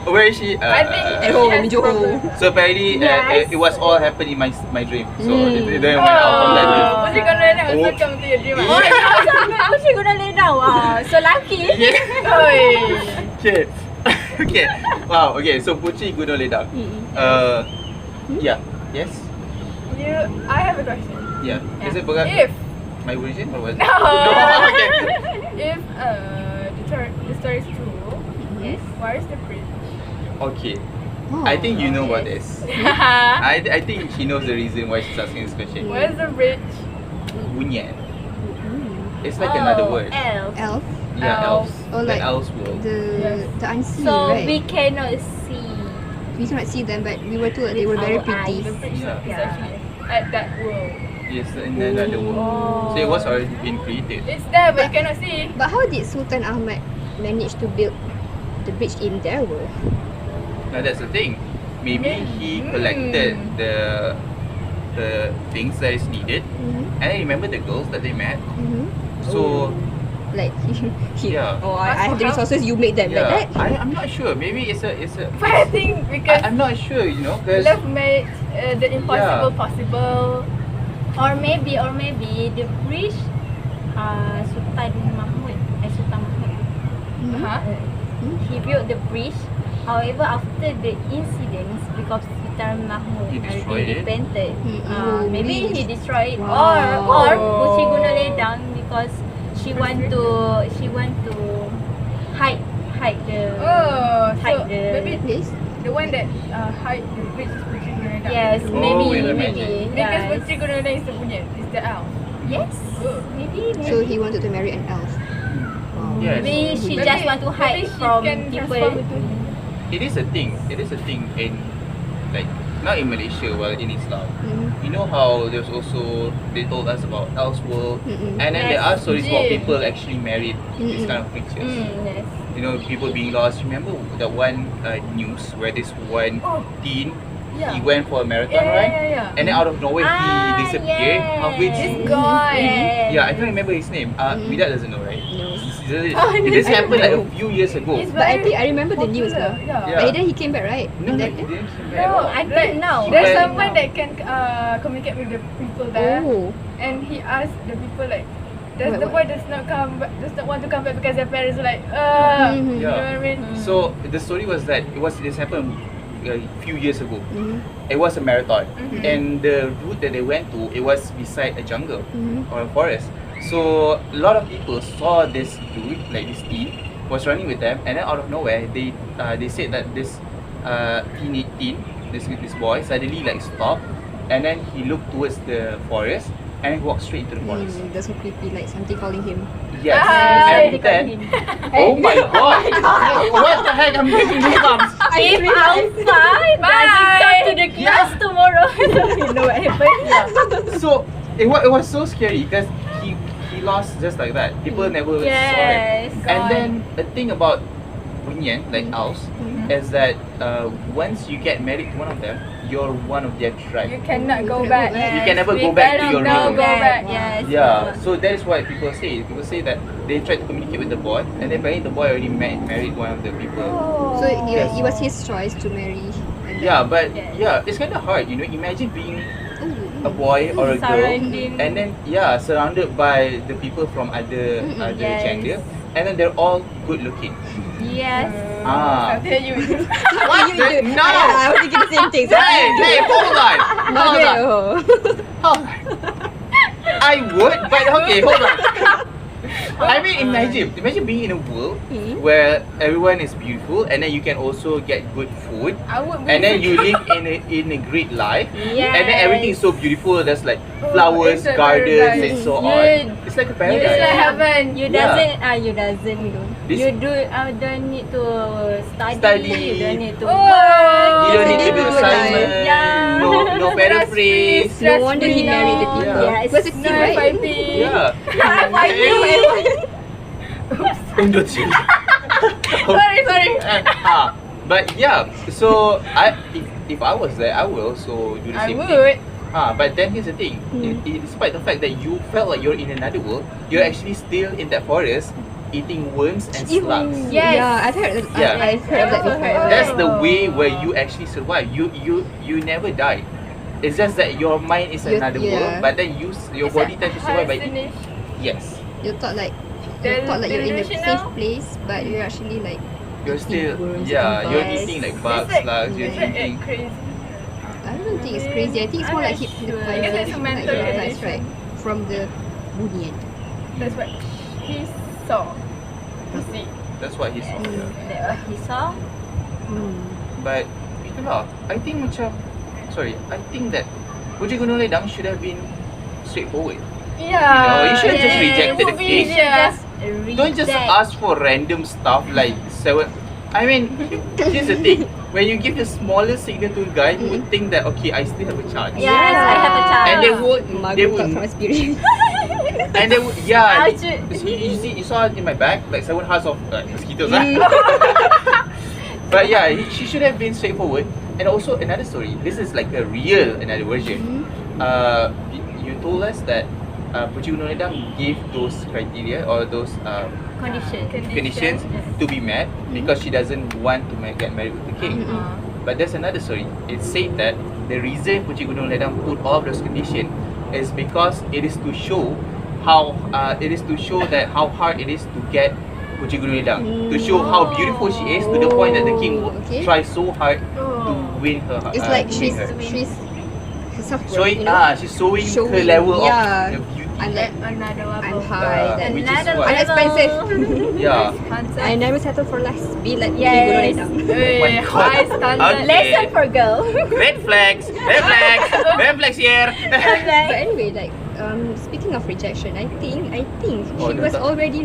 [SPEAKER 1] Where is she?
[SPEAKER 2] I think
[SPEAKER 3] At home in
[SPEAKER 2] she has
[SPEAKER 3] Johor.
[SPEAKER 2] problem.
[SPEAKER 1] So apparently,
[SPEAKER 4] Yes.
[SPEAKER 1] it was all happened in my dream. So it didn't went out from that dream.
[SPEAKER 2] Puteri Gunung Ledang also
[SPEAKER 1] Oh.
[SPEAKER 2] come to your dream.
[SPEAKER 4] Oh, Puteri Gunung Ledang. Wow, so lucky.
[SPEAKER 1] Yeah.
[SPEAKER 2] Oi.
[SPEAKER 1] Okay. Okay. Wow. Okay. So Puteri Gunung Ledang. Yeah. Yes.
[SPEAKER 2] I have a question.
[SPEAKER 1] Yeah.
[SPEAKER 4] Yeah.
[SPEAKER 1] Is it because
[SPEAKER 2] If
[SPEAKER 1] my version or was it?
[SPEAKER 2] No.
[SPEAKER 1] Okay.
[SPEAKER 2] if the story is true,
[SPEAKER 4] Yes.
[SPEAKER 2] where is the bridge?
[SPEAKER 1] Okay.
[SPEAKER 3] Oh,
[SPEAKER 1] I think you know about
[SPEAKER 3] okay.
[SPEAKER 1] this. I think she knows the reason why she's asking this question.
[SPEAKER 2] Where's the bridge?
[SPEAKER 1] Bunyan. It's like another word.
[SPEAKER 4] Elf.
[SPEAKER 3] Elf.
[SPEAKER 1] Yeah, elves.
[SPEAKER 3] Oh, like
[SPEAKER 1] elves world.
[SPEAKER 2] Yes.
[SPEAKER 3] The unseen,
[SPEAKER 4] So
[SPEAKER 3] right?
[SPEAKER 4] we cannot see.
[SPEAKER 3] We cannot see them, but we were told that they were very
[SPEAKER 4] Our
[SPEAKER 3] pretty.
[SPEAKER 4] eyes.
[SPEAKER 2] The bridge
[SPEAKER 1] Yeah.
[SPEAKER 2] is actually at that world.
[SPEAKER 1] Yes, in another world. So it was already been created.
[SPEAKER 2] It's there, but you cannot see.
[SPEAKER 3] But how did Sultan Ahmad manage to build the bridge in their world?
[SPEAKER 1] Now that's the thing. Maybe he collected the things that is needed, and then remember the girls that they met. So
[SPEAKER 3] Like he
[SPEAKER 1] Yeah.
[SPEAKER 3] oh, I have the resources, you make them
[SPEAKER 1] yeah,
[SPEAKER 3] like that.
[SPEAKER 1] I'm not sure. Maybe it's a.
[SPEAKER 2] But I think because
[SPEAKER 1] I'm not sure. Because
[SPEAKER 2] love made the impossible
[SPEAKER 1] Yeah.
[SPEAKER 2] possible.
[SPEAKER 4] Or maybe the bridge Sultan Mahmud. Sultan Mahmud.
[SPEAKER 2] Huh?
[SPEAKER 4] He built the bridge. However, after the incidents, because Sultan Mahmud
[SPEAKER 1] He destroyed
[SPEAKER 4] already
[SPEAKER 1] it?
[SPEAKER 4] repented,
[SPEAKER 3] Oh,
[SPEAKER 4] maybe
[SPEAKER 3] really?
[SPEAKER 4] he destroyed it.
[SPEAKER 3] Wow.
[SPEAKER 4] Or Puteri Gunung Ledang because she want to hide the
[SPEAKER 2] Oh, so
[SPEAKER 4] hide the
[SPEAKER 2] maybe
[SPEAKER 3] Yes.
[SPEAKER 2] the one that hide the bridge is Puteri Gunung Ledang.
[SPEAKER 4] yes
[SPEAKER 1] Oh,
[SPEAKER 4] maybe
[SPEAKER 1] with the
[SPEAKER 4] maybe
[SPEAKER 1] magic.
[SPEAKER 2] Because
[SPEAKER 4] yes.
[SPEAKER 2] Puteri Gunung Ledang is the punya, is the elf.
[SPEAKER 4] Yes, maybe
[SPEAKER 3] So he wanted to marry an elf. Wow.
[SPEAKER 1] Yes.
[SPEAKER 4] maybe she
[SPEAKER 2] Maybe-
[SPEAKER 4] just want to hide
[SPEAKER 2] maybe she
[SPEAKER 4] from
[SPEAKER 2] can
[SPEAKER 4] people.
[SPEAKER 2] transform into him.
[SPEAKER 1] it is a thing. It is a thing in like not in Malaysia, well in Islam. You know how there's also they told us about Elseworld, and then there are
[SPEAKER 4] Yes,
[SPEAKER 1] stories about
[SPEAKER 2] yeah.
[SPEAKER 1] people actually married these kind of creatures.
[SPEAKER 4] Yes.
[SPEAKER 1] You know, people being lost. Remember that one news where this one
[SPEAKER 2] Oh.
[SPEAKER 1] teen
[SPEAKER 2] Yeah.
[SPEAKER 1] he went for a marathon,
[SPEAKER 2] Yeah,
[SPEAKER 1] right?
[SPEAKER 2] yeah, yeah.
[SPEAKER 1] And then out of nowhere he disappeared.
[SPEAKER 4] yes.
[SPEAKER 1] Halfway
[SPEAKER 2] This
[SPEAKER 1] through.
[SPEAKER 2] guy.
[SPEAKER 1] Yeah, I can't remember his name. Vida doesn't know, right?
[SPEAKER 3] No.
[SPEAKER 1] This happened like a few years ago.
[SPEAKER 2] It's
[SPEAKER 3] But I
[SPEAKER 2] very
[SPEAKER 3] think I remember the news
[SPEAKER 2] popular,
[SPEAKER 3] now.
[SPEAKER 2] Yeah.
[SPEAKER 1] Yeah.
[SPEAKER 3] But then he came back, right?
[SPEAKER 1] No,
[SPEAKER 3] And
[SPEAKER 1] he
[SPEAKER 3] then-
[SPEAKER 1] didn't come back.
[SPEAKER 2] No,
[SPEAKER 4] I think now.
[SPEAKER 2] There's
[SPEAKER 1] But-
[SPEAKER 2] someone that can communicate with the people there,
[SPEAKER 3] Oh.
[SPEAKER 2] and he asked the people like, "Does the
[SPEAKER 3] What?
[SPEAKER 2] boy does not want to come back because their parents are like,
[SPEAKER 3] Mhm.
[SPEAKER 2] you know
[SPEAKER 1] Yeah.
[SPEAKER 2] what I mean?"
[SPEAKER 1] So the story was that this happened a few years ago.
[SPEAKER 3] Mhm.
[SPEAKER 1] It was a marathon,
[SPEAKER 2] Mhm.
[SPEAKER 1] and the route that they went to, it was beside a jungle
[SPEAKER 3] Mhm.
[SPEAKER 1] or a forest. So a lot of people saw this dude, like this teen, was running with them, and then out of nowhere, they said that this teen, this boy suddenly like stopped, and then he looked towards the forest and he walked straight into the forest.
[SPEAKER 3] That's so creepy, like something calling him.
[SPEAKER 1] Yes.
[SPEAKER 2] Ah,
[SPEAKER 1] And then, oh my god! What the heck? I'm getting goosebumps.
[SPEAKER 4] If Alpha doesn't come to the class tomorrow, you know what happened?
[SPEAKER 1] So it was so scary because he lost just like that. People never saw
[SPEAKER 4] Yes.
[SPEAKER 1] him. And then the thing about Bunyan, like owls, is that once you get married to one of them, you're one of their tribe.
[SPEAKER 2] You cannot go back.
[SPEAKER 1] You can never
[SPEAKER 2] We
[SPEAKER 1] go back to
[SPEAKER 2] cannot
[SPEAKER 1] your
[SPEAKER 2] now
[SPEAKER 1] room.
[SPEAKER 2] go back.
[SPEAKER 4] Yes.
[SPEAKER 1] Yeah, so that is what people say. People say that they tried to communicate with the boy, and then apparently the boy already married one of the people.
[SPEAKER 3] So
[SPEAKER 1] Yes.
[SPEAKER 3] it was his choice to marry. And
[SPEAKER 1] Yeah, but
[SPEAKER 4] Yes.
[SPEAKER 1] yeah, it's kind of hard, you know. Imagine being
[SPEAKER 3] Oh,
[SPEAKER 1] a boy or a girl,
[SPEAKER 4] Surrounding.
[SPEAKER 1] and then surrounded by the people from other
[SPEAKER 4] Yes.
[SPEAKER 1] gender, and then they're all good looking.
[SPEAKER 4] Yes.
[SPEAKER 1] Ah.
[SPEAKER 2] I'll tell you.
[SPEAKER 1] What? No!
[SPEAKER 3] I was thinking the same thing.
[SPEAKER 1] Hey, hold on. Hold on. Hold on. I would, but okay, hold on. I mean, imagine being in a world where everyone is beautiful, and then you can also get good food,
[SPEAKER 2] I would be
[SPEAKER 1] and then you live in a great life,
[SPEAKER 4] Yes.
[SPEAKER 1] and then everything is so beautiful. There's like flowers,
[SPEAKER 2] it's a
[SPEAKER 1] gardens,
[SPEAKER 2] paradise.
[SPEAKER 1] and so
[SPEAKER 4] You-
[SPEAKER 1] on. It's like a
[SPEAKER 2] It's
[SPEAKER 1] paradise.
[SPEAKER 2] like heaven.
[SPEAKER 4] You
[SPEAKER 1] Yeah.
[SPEAKER 4] doesn't
[SPEAKER 1] This-
[SPEAKER 4] you don't need to study.
[SPEAKER 1] Study.
[SPEAKER 4] You don't need to
[SPEAKER 2] Oh.
[SPEAKER 4] work.
[SPEAKER 1] You don't need to do
[SPEAKER 3] Yeah.
[SPEAKER 1] assignment.
[SPEAKER 4] Yeah.
[SPEAKER 1] No paraphrase.
[SPEAKER 3] No wonder he married the people.
[SPEAKER 1] Yeah.
[SPEAKER 3] He was a
[SPEAKER 2] No
[SPEAKER 3] kid, right?
[SPEAKER 2] fighting.
[SPEAKER 1] Yeah. Don't you?
[SPEAKER 2] Sorry.
[SPEAKER 1] But yeah, so if I was there, I would also do the
[SPEAKER 2] I
[SPEAKER 1] same
[SPEAKER 2] would.
[SPEAKER 1] thing. But then here's the thing. Despite the fact that you felt like you're in another world, you're actually still in that forest eating worms and slugs.
[SPEAKER 2] Yes.
[SPEAKER 3] Yeah, I've heard.
[SPEAKER 1] Yeah.
[SPEAKER 3] I've heard of that before.
[SPEAKER 1] That's the way where you actually survive. You never die. It's just that your mind is another world, but then your body tends to survive by eating. Yes.
[SPEAKER 3] You thought like
[SPEAKER 2] The-
[SPEAKER 3] you're in a safe
[SPEAKER 2] delusional.
[SPEAKER 3] place, but you're actually like
[SPEAKER 1] You're still
[SPEAKER 3] worms
[SPEAKER 1] you're
[SPEAKER 3] and
[SPEAKER 1] eating like
[SPEAKER 2] It's
[SPEAKER 1] bugs,
[SPEAKER 2] like-
[SPEAKER 1] slugs, you're
[SPEAKER 2] it's like
[SPEAKER 1] drinking.
[SPEAKER 2] crazy.
[SPEAKER 3] I don't think it's crazy. I think it's more
[SPEAKER 2] I'm
[SPEAKER 3] like
[SPEAKER 2] not sure.
[SPEAKER 3] hypnotized.
[SPEAKER 2] Because it's a mental
[SPEAKER 3] hypnotized,
[SPEAKER 2] condition.
[SPEAKER 3] right? From the Bunyan.
[SPEAKER 2] That's what he saw. You see.
[SPEAKER 1] That's what he saw. Yeah.
[SPEAKER 4] That what he saw.
[SPEAKER 1] But itulah, I think I think that Puteri Gunung Ledang should have been straightforward.
[SPEAKER 2] Yeah.
[SPEAKER 1] you should have just rejected the
[SPEAKER 2] Movie
[SPEAKER 1] fish.
[SPEAKER 2] je.
[SPEAKER 1] Don't just ask for random stuff like I mean, here's the thing. When you give the smallest signal to a guy, he would think that okay, I still have a chance.
[SPEAKER 4] Yes, I have a child.
[SPEAKER 1] And they
[SPEAKER 3] Margaret talk
[SPEAKER 1] would,
[SPEAKER 3] from experience.
[SPEAKER 1] and they would, yeah.
[SPEAKER 4] I should-
[SPEAKER 1] You saw in my back like 7 hearts of mosquitoes. But yeah, she should have been straightforward. And also another story. This is like another version. You told us that Puteri Gunung Ledang gave those criteria or those conditions to be met because she doesn't want to get married with the king. But there's another story. It's said that the reason Puteri Gunung Ledang put all of those conditions is because it is to show how how hard it is to get Puteri Gunung Ledang, to show how beautiful she is to the point that the king would
[SPEAKER 3] Okay.
[SPEAKER 1] try so hard to win her.
[SPEAKER 3] It's like
[SPEAKER 1] win
[SPEAKER 3] she's
[SPEAKER 1] her.
[SPEAKER 3] self-worth,
[SPEAKER 1] showing
[SPEAKER 3] you know?
[SPEAKER 1] she's showing her
[SPEAKER 3] Showing,
[SPEAKER 1] level
[SPEAKER 3] yeah.
[SPEAKER 1] of the beauty.
[SPEAKER 3] I'm like,
[SPEAKER 4] Another
[SPEAKER 3] I'm
[SPEAKER 4] level.
[SPEAKER 3] high. That
[SPEAKER 1] which is
[SPEAKER 4] Another
[SPEAKER 1] what-
[SPEAKER 4] level.
[SPEAKER 3] Unexpensive.
[SPEAKER 1] Yeah.
[SPEAKER 3] I never settle for less. Be like
[SPEAKER 4] Yes.
[SPEAKER 3] Puteri Gunung Ledang.
[SPEAKER 1] Oh my God.
[SPEAKER 2] High standard.
[SPEAKER 1] Okay.
[SPEAKER 4] Lesson for girl.
[SPEAKER 1] Red flags here.
[SPEAKER 3] But anyway, like speaking of rejection, I think
[SPEAKER 1] Oh,
[SPEAKER 3] she
[SPEAKER 1] no,
[SPEAKER 3] was
[SPEAKER 1] tak.
[SPEAKER 3] already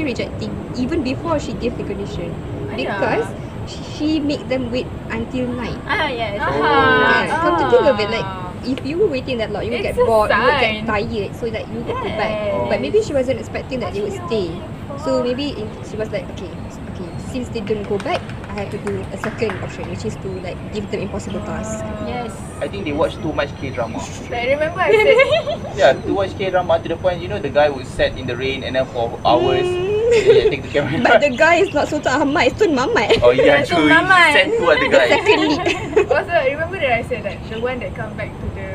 [SPEAKER 3] rejecting even before she gave the condition because she made them wait until night.
[SPEAKER 4] Yes.
[SPEAKER 3] Yeah, come to think of it, like if you were waiting that long, you would
[SPEAKER 2] It's
[SPEAKER 3] get
[SPEAKER 2] a
[SPEAKER 3] bored, you would get
[SPEAKER 2] sign.
[SPEAKER 3] tired, so that you would go back.
[SPEAKER 4] Yes.
[SPEAKER 3] But maybe she wasn't expecting that they would stay. So maybe she was like, okay, since they didn't go back, I have to do a second option, which is to like give them impossible tasks.
[SPEAKER 4] Yes.
[SPEAKER 1] I think they watch too much K-drama.
[SPEAKER 2] Like, remember I said
[SPEAKER 1] Yeah, to watch K-drama to the point, you know, the guy would sit in the rain and then for hours, take the camera.
[SPEAKER 3] But the guy is not Sultan Ahmad, it's Tun Mamat.
[SPEAKER 1] Oh yeah,
[SPEAKER 4] Tun
[SPEAKER 1] true. You
[SPEAKER 4] Mamat.
[SPEAKER 1] sent two other guys.
[SPEAKER 3] Second lead.
[SPEAKER 2] also remember that I said that the one that come back to the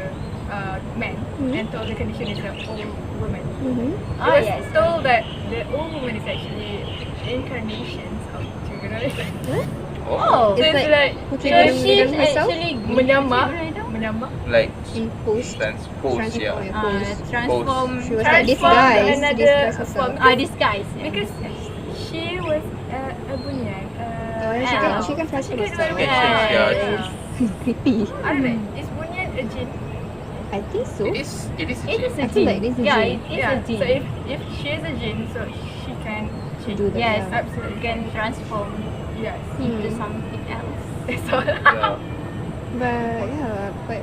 [SPEAKER 2] man and told the condition is an old woman. It
[SPEAKER 4] Oh,
[SPEAKER 2] was
[SPEAKER 4] yes.
[SPEAKER 2] told that the old woman is actually incarnations of Puteri Gunung Ledang.
[SPEAKER 4] Oh.
[SPEAKER 2] So
[SPEAKER 3] It's
[SPEAKER 2] it's
[SPEAKER 3] like
[SPEAKER 2] like
[SPEAKER 3] Puteri
[SPEAKER 4] So
[SPEAKER 3] Gunung
[SPEAKER 4] she's
[SPEAKER 3] Ledang herself
[SPEAKER 4] actually
[SPEAKER 2] menyamar.
[SPEAKER 1] Like
[SPEAKER 3] in post.
[SPEAKER 1] transpose, yeah.
[SPEAKER 4] transform.
[SPEAKER 3] She was like this
[SPEAKER 2] Transform
[SPEAKER 3] guy,
[SPEAKER 2] to another
[SPEAKER 3] disguise herself.
[SPEAKER 2] form.
[SPEAKER 4] Disguise.
[SPEAKER 2] Because she was a bunyan.
[SPEAKER 3] Oh, she can transform
[SPEAKER 2] She can
[SPEAKER 3] herself.
[SPEAKER 2] very
[SPEAKER 1] Can change, yeah.
[SPEAKER 2] well.
[SPEAKER 3] Creepy.
[SPEAKER 2] I don't know. Is bunyan a jinn?
[SPEAKER 3] I think so.
[SPEAKER 1] It is a
[SPEAKER 4] It is
[SPEAKER 1] jinn.
[SPEAKER 4] a
[SPEAKER 3] I feel like
[SPEAKER 4] jinn.
[SPEAKER 3] this is
[SPEAKER 4] Yeah,
[SPEAKER 3] jinn.
[SPEAKER 4] it is a jinn.
[SPEAKER 2] So if she is a jinn, so she can change.
[SPEAKER 3] Do that,
[SPEAKER 4] Yes,
[SPEAKER 3] yeah.
[SPEAKER 2] Absolutely.
[SPEAKER 4] you can transform
[SPEAKER 2] Yes.
[SPEAKER 4] into something else.
[SPEAKER 2] That's all.
[SPEAKER 1] Yeah.
[SPEAKER 3] But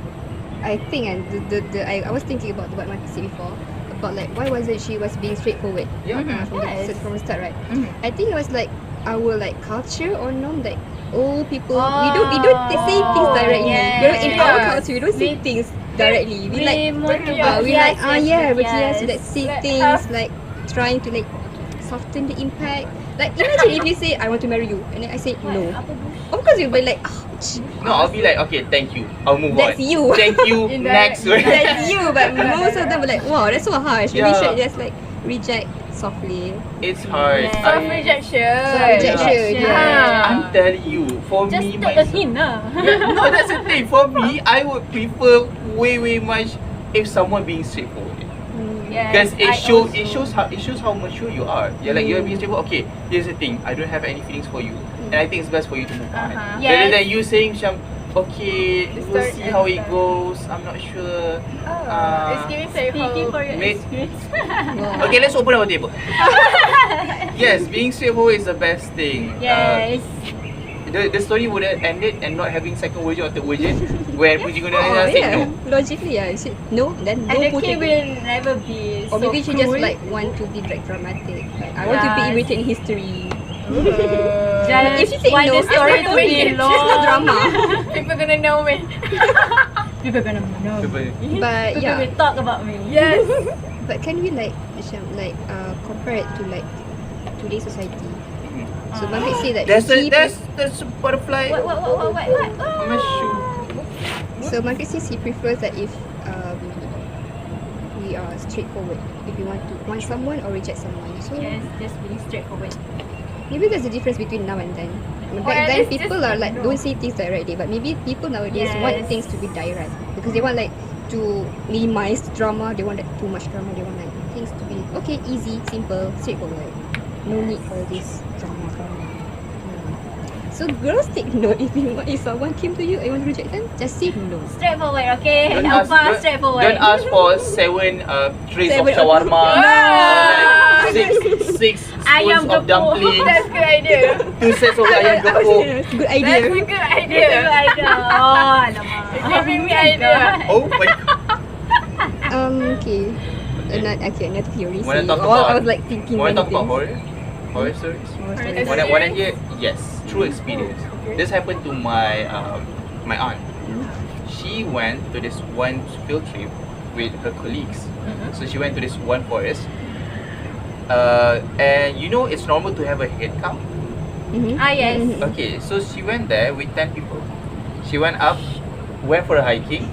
[SPEAKER 3] I think I was thinking about what Mark said before about like why was it she was being straightforward
[SPEAKER 1] Yeah.
[SPEAKER 3] from the start, right?
[SPEAKER 4] Mhm.
[SPEAKER 3] I think it was like our like culture or norm, like old people we don't say things
[SPEAKER 4] Oh,
[SPEAKER 3] directly.
[SPEAKER 4] yes.
[SPEAKER 3] You know, in our
[SPEAKER 2] Yes.
[SPEAKER 3] culture we don't say
[SPEAKER 4] We-
[SPEAKER 3] things directly. We like berkias, we like say
[SPEAKER 2] Like
[SPEAKER 3] things
[SPEAKER 2] half-
[SPEAKER 3] like trying to like soften the impact. Like imagine if you say I want to marry you and then I say no. Of course you'll be like, ouch.
[SPEAKER 1] No, I'll be like, okay, thank you. I'll move
[SPEAKER 3] That's
[SPEAKER 1] on.
[SPEAKER 3] you.
[SPEAKER 1] Thank you.
[SPEAKER 2] Indirect.
[SPEAKER 1] Next. Right?
[SPEAKER 3] That's you, but most of them were like, wow, that's so harsh. Maybe you
[SPEAKER 1] Yeah.
[SPEAKER 3] should just like reject softly.
[SPEAKER 1] It's hard.
[SPEAKER 4] Yeah.
[SPEAKER 2] Soft rejection.
[SPEAKER 3] Soft rejection,
[SPEAKER 2] Yeah.
[SPEAKER 1] I'm telling you, for
[SPEAKER 4] Just
[SPEAKER 1] me,
[SPEAKER 4] take a hint lah.
[SPEAKER 1] Yeah, no, that's the thing. For me, I would prefer way much if someone being straightforward.
[SPEAKER 4] Yes,
[SPEAKER 1] Because
[SPEAKER 4] I
[SPEAKER 1] it
[SPEAKER 4] also-
[SPEAKER 1] shows how mature you are. You're like you're being straightforward. Okay, here's the thing. I don't have any feelings for you, and I think it's best for you to move on.
[SPEAKER 2] Uh-huh.
[SPEAKER 1] Rather
[SPEAKER 4] Yes.
[SPEAKER 1] than you saying macam, okay, we'll
[SPEAKER 2] Start
[SPEAKER 1] see
[SPEAKER 2] and
[SPEAKER 1] how it
[SPEAKER 2] start.
[SPEAKER 1] goes. I'm not sure.
[SPEAKER 2] Oh, it's giving
[SPEAKER 4] Speaking for your
[SPEAKER 1] Mate.
[SPEAKER 4] experience.
[SPEAKER 1] Okay, let's open our table. Yes, being straightforward is the best thing.
[SPEAKER 4] Yes.
[SPEAKER 1] The story would have ended and not having second version or third version when Puteri Gunung Ledang said no.
[SPEAKER 3] Logically, yeah. You said no, then no
[SPEAKER 4] And the
[SPEAKER 3] Puteri.
[SPEAKER 4] king will never be
[SPEAKER 3] Or
[SPEAKER 4] so
[SPEAKER 3] maybe she just
[SPEAKER 4] cruel.
[SPEAKER 3] like want to be like dramatic. Like I want to be
[SPEAKER 4] Yes.
[SPEAKER 3] written in history.
[SPEAKER 4] Just
[SPEAKER 3] If she said
[SPEAKER 4] want
[SPEAKER 3] no,
[SPEAKER 4] the story
[SPEAKER 2] it's
[SPEAKER 4] to
[SPEAKER 2] not
[SPEAKER 4] be
[SPEAKER 2] wait.
[SPEAKER 3] It's not
[SPEAKER 4] long.
[SPEAKER 3] drama.
[SPEAKER 2] People gonna know me.
[SPEAKER 4] People gonna know.
[SPEAKER 1] People-
[SPEAKER 3] But
[SPEAKER 4] People
[SPEAKER 3] yeah.
[SPEAKER 4] will talk about me.
[SPEAKER 2] Yes.
[SPEAKER 3] But can we like macam like compare it to like today's society? So Margaret say that
[SPEAKER 1] There's a butterfly.
[SPEAKER 4] What?
[SPEAKER 1] On my shoe.
[SPEAKER 3] So Margaret says he prefers that if we are straightforward, if we want someone or reject someone. So
[SPEAKER 4] Yes, just being straightforward.
[SPEAKER 3] maybe there's a difference between now and then.
[SPEAKER 2] Or
[SPEAKER 3] Back
[SPEAKER 2] at
[SPEAKER 3] then
[SPEAKER 2] least
[SPEAKER 3] people
[SPEAKER 2] just
[SPEAKER 3] are like
[SPEAKER 2] no.
[SPEAKER 3] don't say things directly, but maybe people nowadays want
[SPEAKER 4] Yes.
[SPEAKER 3] things to be direct because they want like to minimize drama. They want like too much drama. They want like things to be okay, easy, simple, straightforward. No need for this drama. So girls take note if someone came to you and you want to reject them, just say no.
[SPEAKER 4] Straightforward, okay?
[SPEAKER 1] Don't
[SPEAKER 4] Alpha,
[SPEAKER 1] ask-
[SPEAKER 4] straightforward.
[SPEAKER 1] Don't ask for 7 trays of
[SPEAKER 3] Seven-
[SPEAKER 1] shawarma or
[SPEAKER 2] Ah!
[SPEAKER 1] like six
[SPEAKER 4] Ayam
[SPEAKER 1] spoons of
[SPEAKER 4] gepuk.
[SPEAKER 1] dumpling,
[SPEAKER 2] That's good idea.
[SPEAKER 1] 2 sets of ayam gepuk.
[SPEAKER 3] It's a good
[SPEAKER 2] That's
[SPEAKER 3] idea.
[SPEAKER 2] a good
[SPEAKER 4] Good
[SPEAKER 2] idea.
[SPEAKER 4] idea. Oh, alamak.
[SPEAKER 2] It's giving me idea.
[SPEAKER 1] Oh my god.
[SPEAKER 3] Okay. Another theory.
[SPEAKER 1] Wanna
[SPEAKER 3] say.
[SPEAKER 1] talk
[SPEAKER 3] Oh, I
[SPEAKER 1] about-
[SPEAKER 3] was like thinking.
[SPEAKER 1] Want to
[SPEAKER 3] many
[SPEAKER 1] talk about
[SPEAKER 3] things.
[SPEAKER 1] horror stories?
[SPEAKER 3] Horror
[SPEAKER 2] Horror
[SPEAKER 3] stories.
[SPEAKER 2] stories.
[SPEAKER 1] Wanna hear? Yes, true experience.
[SPEAKER 2] Okay.
[SPEAKER 1] This happened to my my aunt. She went to this one field trip with her colleagues. So she went to this one forest. And you know it's normal to have a head count.
[SPEAKER 3] Mhm.
[SPEAKER 4] Ah, yes.
[SPEAKER 3] Mhm.
[SPEAKER 1] Okay, so she went there with 10 people. She went up, went for a hiking,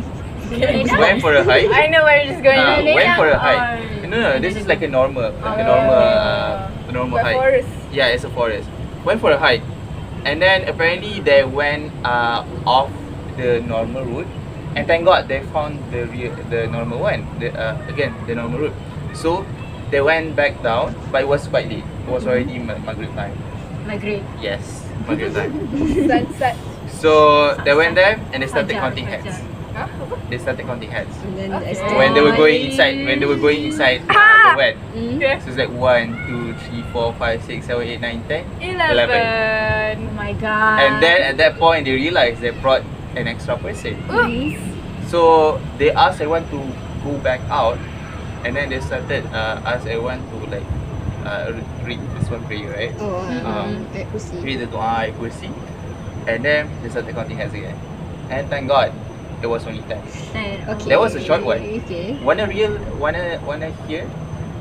[SPEAKER 1] went for a hike.
[SPEAKER 2] I know where it's going.
[SPEAKER 1] Went for a
[SPEAKER 4] Ledang
[SPEAKER 1] hike.
[SPEAKER 4] or-
[SPEAKER 1] No, this is like a normal, a normal
[SPEAKER 2] But
[SPEAKER 1] hike.
[SPEAKER 2] forest.
[SPEAKER 1] Yeah, it's a forest. Went for a hike, and then apparently they went off the normal route, and thank God they found the normal one. The normal route. So they went back down, but it was quite late. It was already Maghrib time.
[SPEAKER 4] Maghrib.
[SPEAKER 1] Yes, Maghrib time.
[SPEAKER 2] Sunset.
[SPEAKER 1] So they went there and they started
[SPEAKER 4] Fajar,
[SPEAKER 1] counting heads.
[SPEAKER 4] fajar.
[SPEAKER 2] Huh?
[SPEAKER 1] They started counting heads.
[SPEAKER 3] And then
[SPEAKER 2] Okay.
[SPEAKER 3] there's
[SPEAKER 1] When they were going
[SPEAKER 4] Oh,
[SPEAKER 1] inside, the wet.
[SPEAKER 2] Okay.
[SPEAKER 1] So it's like 1, 2, 3, 4, 5, 6, 7, 8, 9, 10.
[SPEAKER 2] 11.
[SPEAKER 4] Oh my god.
[SPEAKER 1] And then at that point they realized they brought an extra person.
[SPEAKER 2] Oops.
[SPEAKER 1] So they asked everyone to go back out, and then they started ask everyone to like read this one prayer, right?
[SPEAKER 3] Oh,
[SPEAKER 1] Um,
[SPEAKER 3] we'll see.
[SPEAKER 1] Read the Dua Ayat Kursi, and then they started counting heads again. And thank God, it was only 10.
[SPEAKER 3] Okay.
[SPEAKER 1] That was a short one.
[SPEAKER 3] Okay.
[SPEAKER 1] Wanna hear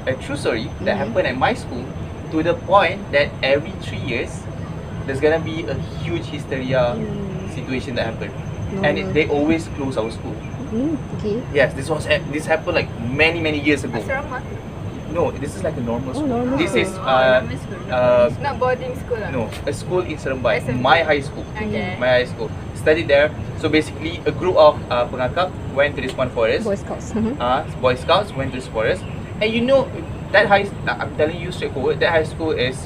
[SPEAKER 1] a true story that
[SPEAKER 3] Mhm.
[SPEAKER 1] happened at my school, to the point that every 3 years there's gonna be a huge hysteria situation that happened, and they always close our school.
[SPEAKER 3] Okay.
[SPEAKER 1] Yes, this happened like many years ago.
[SPEAKER 2] Asrama.
[SPEAKER 1] No, this is like a normal
[SPEAKER 3] Oh,
[SPEAKER 1] school.
[SPEAKER 3] normal.
[SPEAKER 1] This is
[SPEAKER 4] normal school.
[SPEAKER 1] uh
[SPEAKER 2] Not boarding school lah.
[SPEAKER 1] no, a school in Seremban,
[SPEAKER 2] SMB.
[SPEAKER 1] my high school.
[SPEAKER 2] Okay.
[SPEAKER 1] My high school. Studied there. So basically, a group of pengakap went to this one forest.
[SPEAKER 3] Boy Scouts.
[SPEAKER 1] Boy Scouts went to this forest, and you know that I'm telling you straightforward, that high school is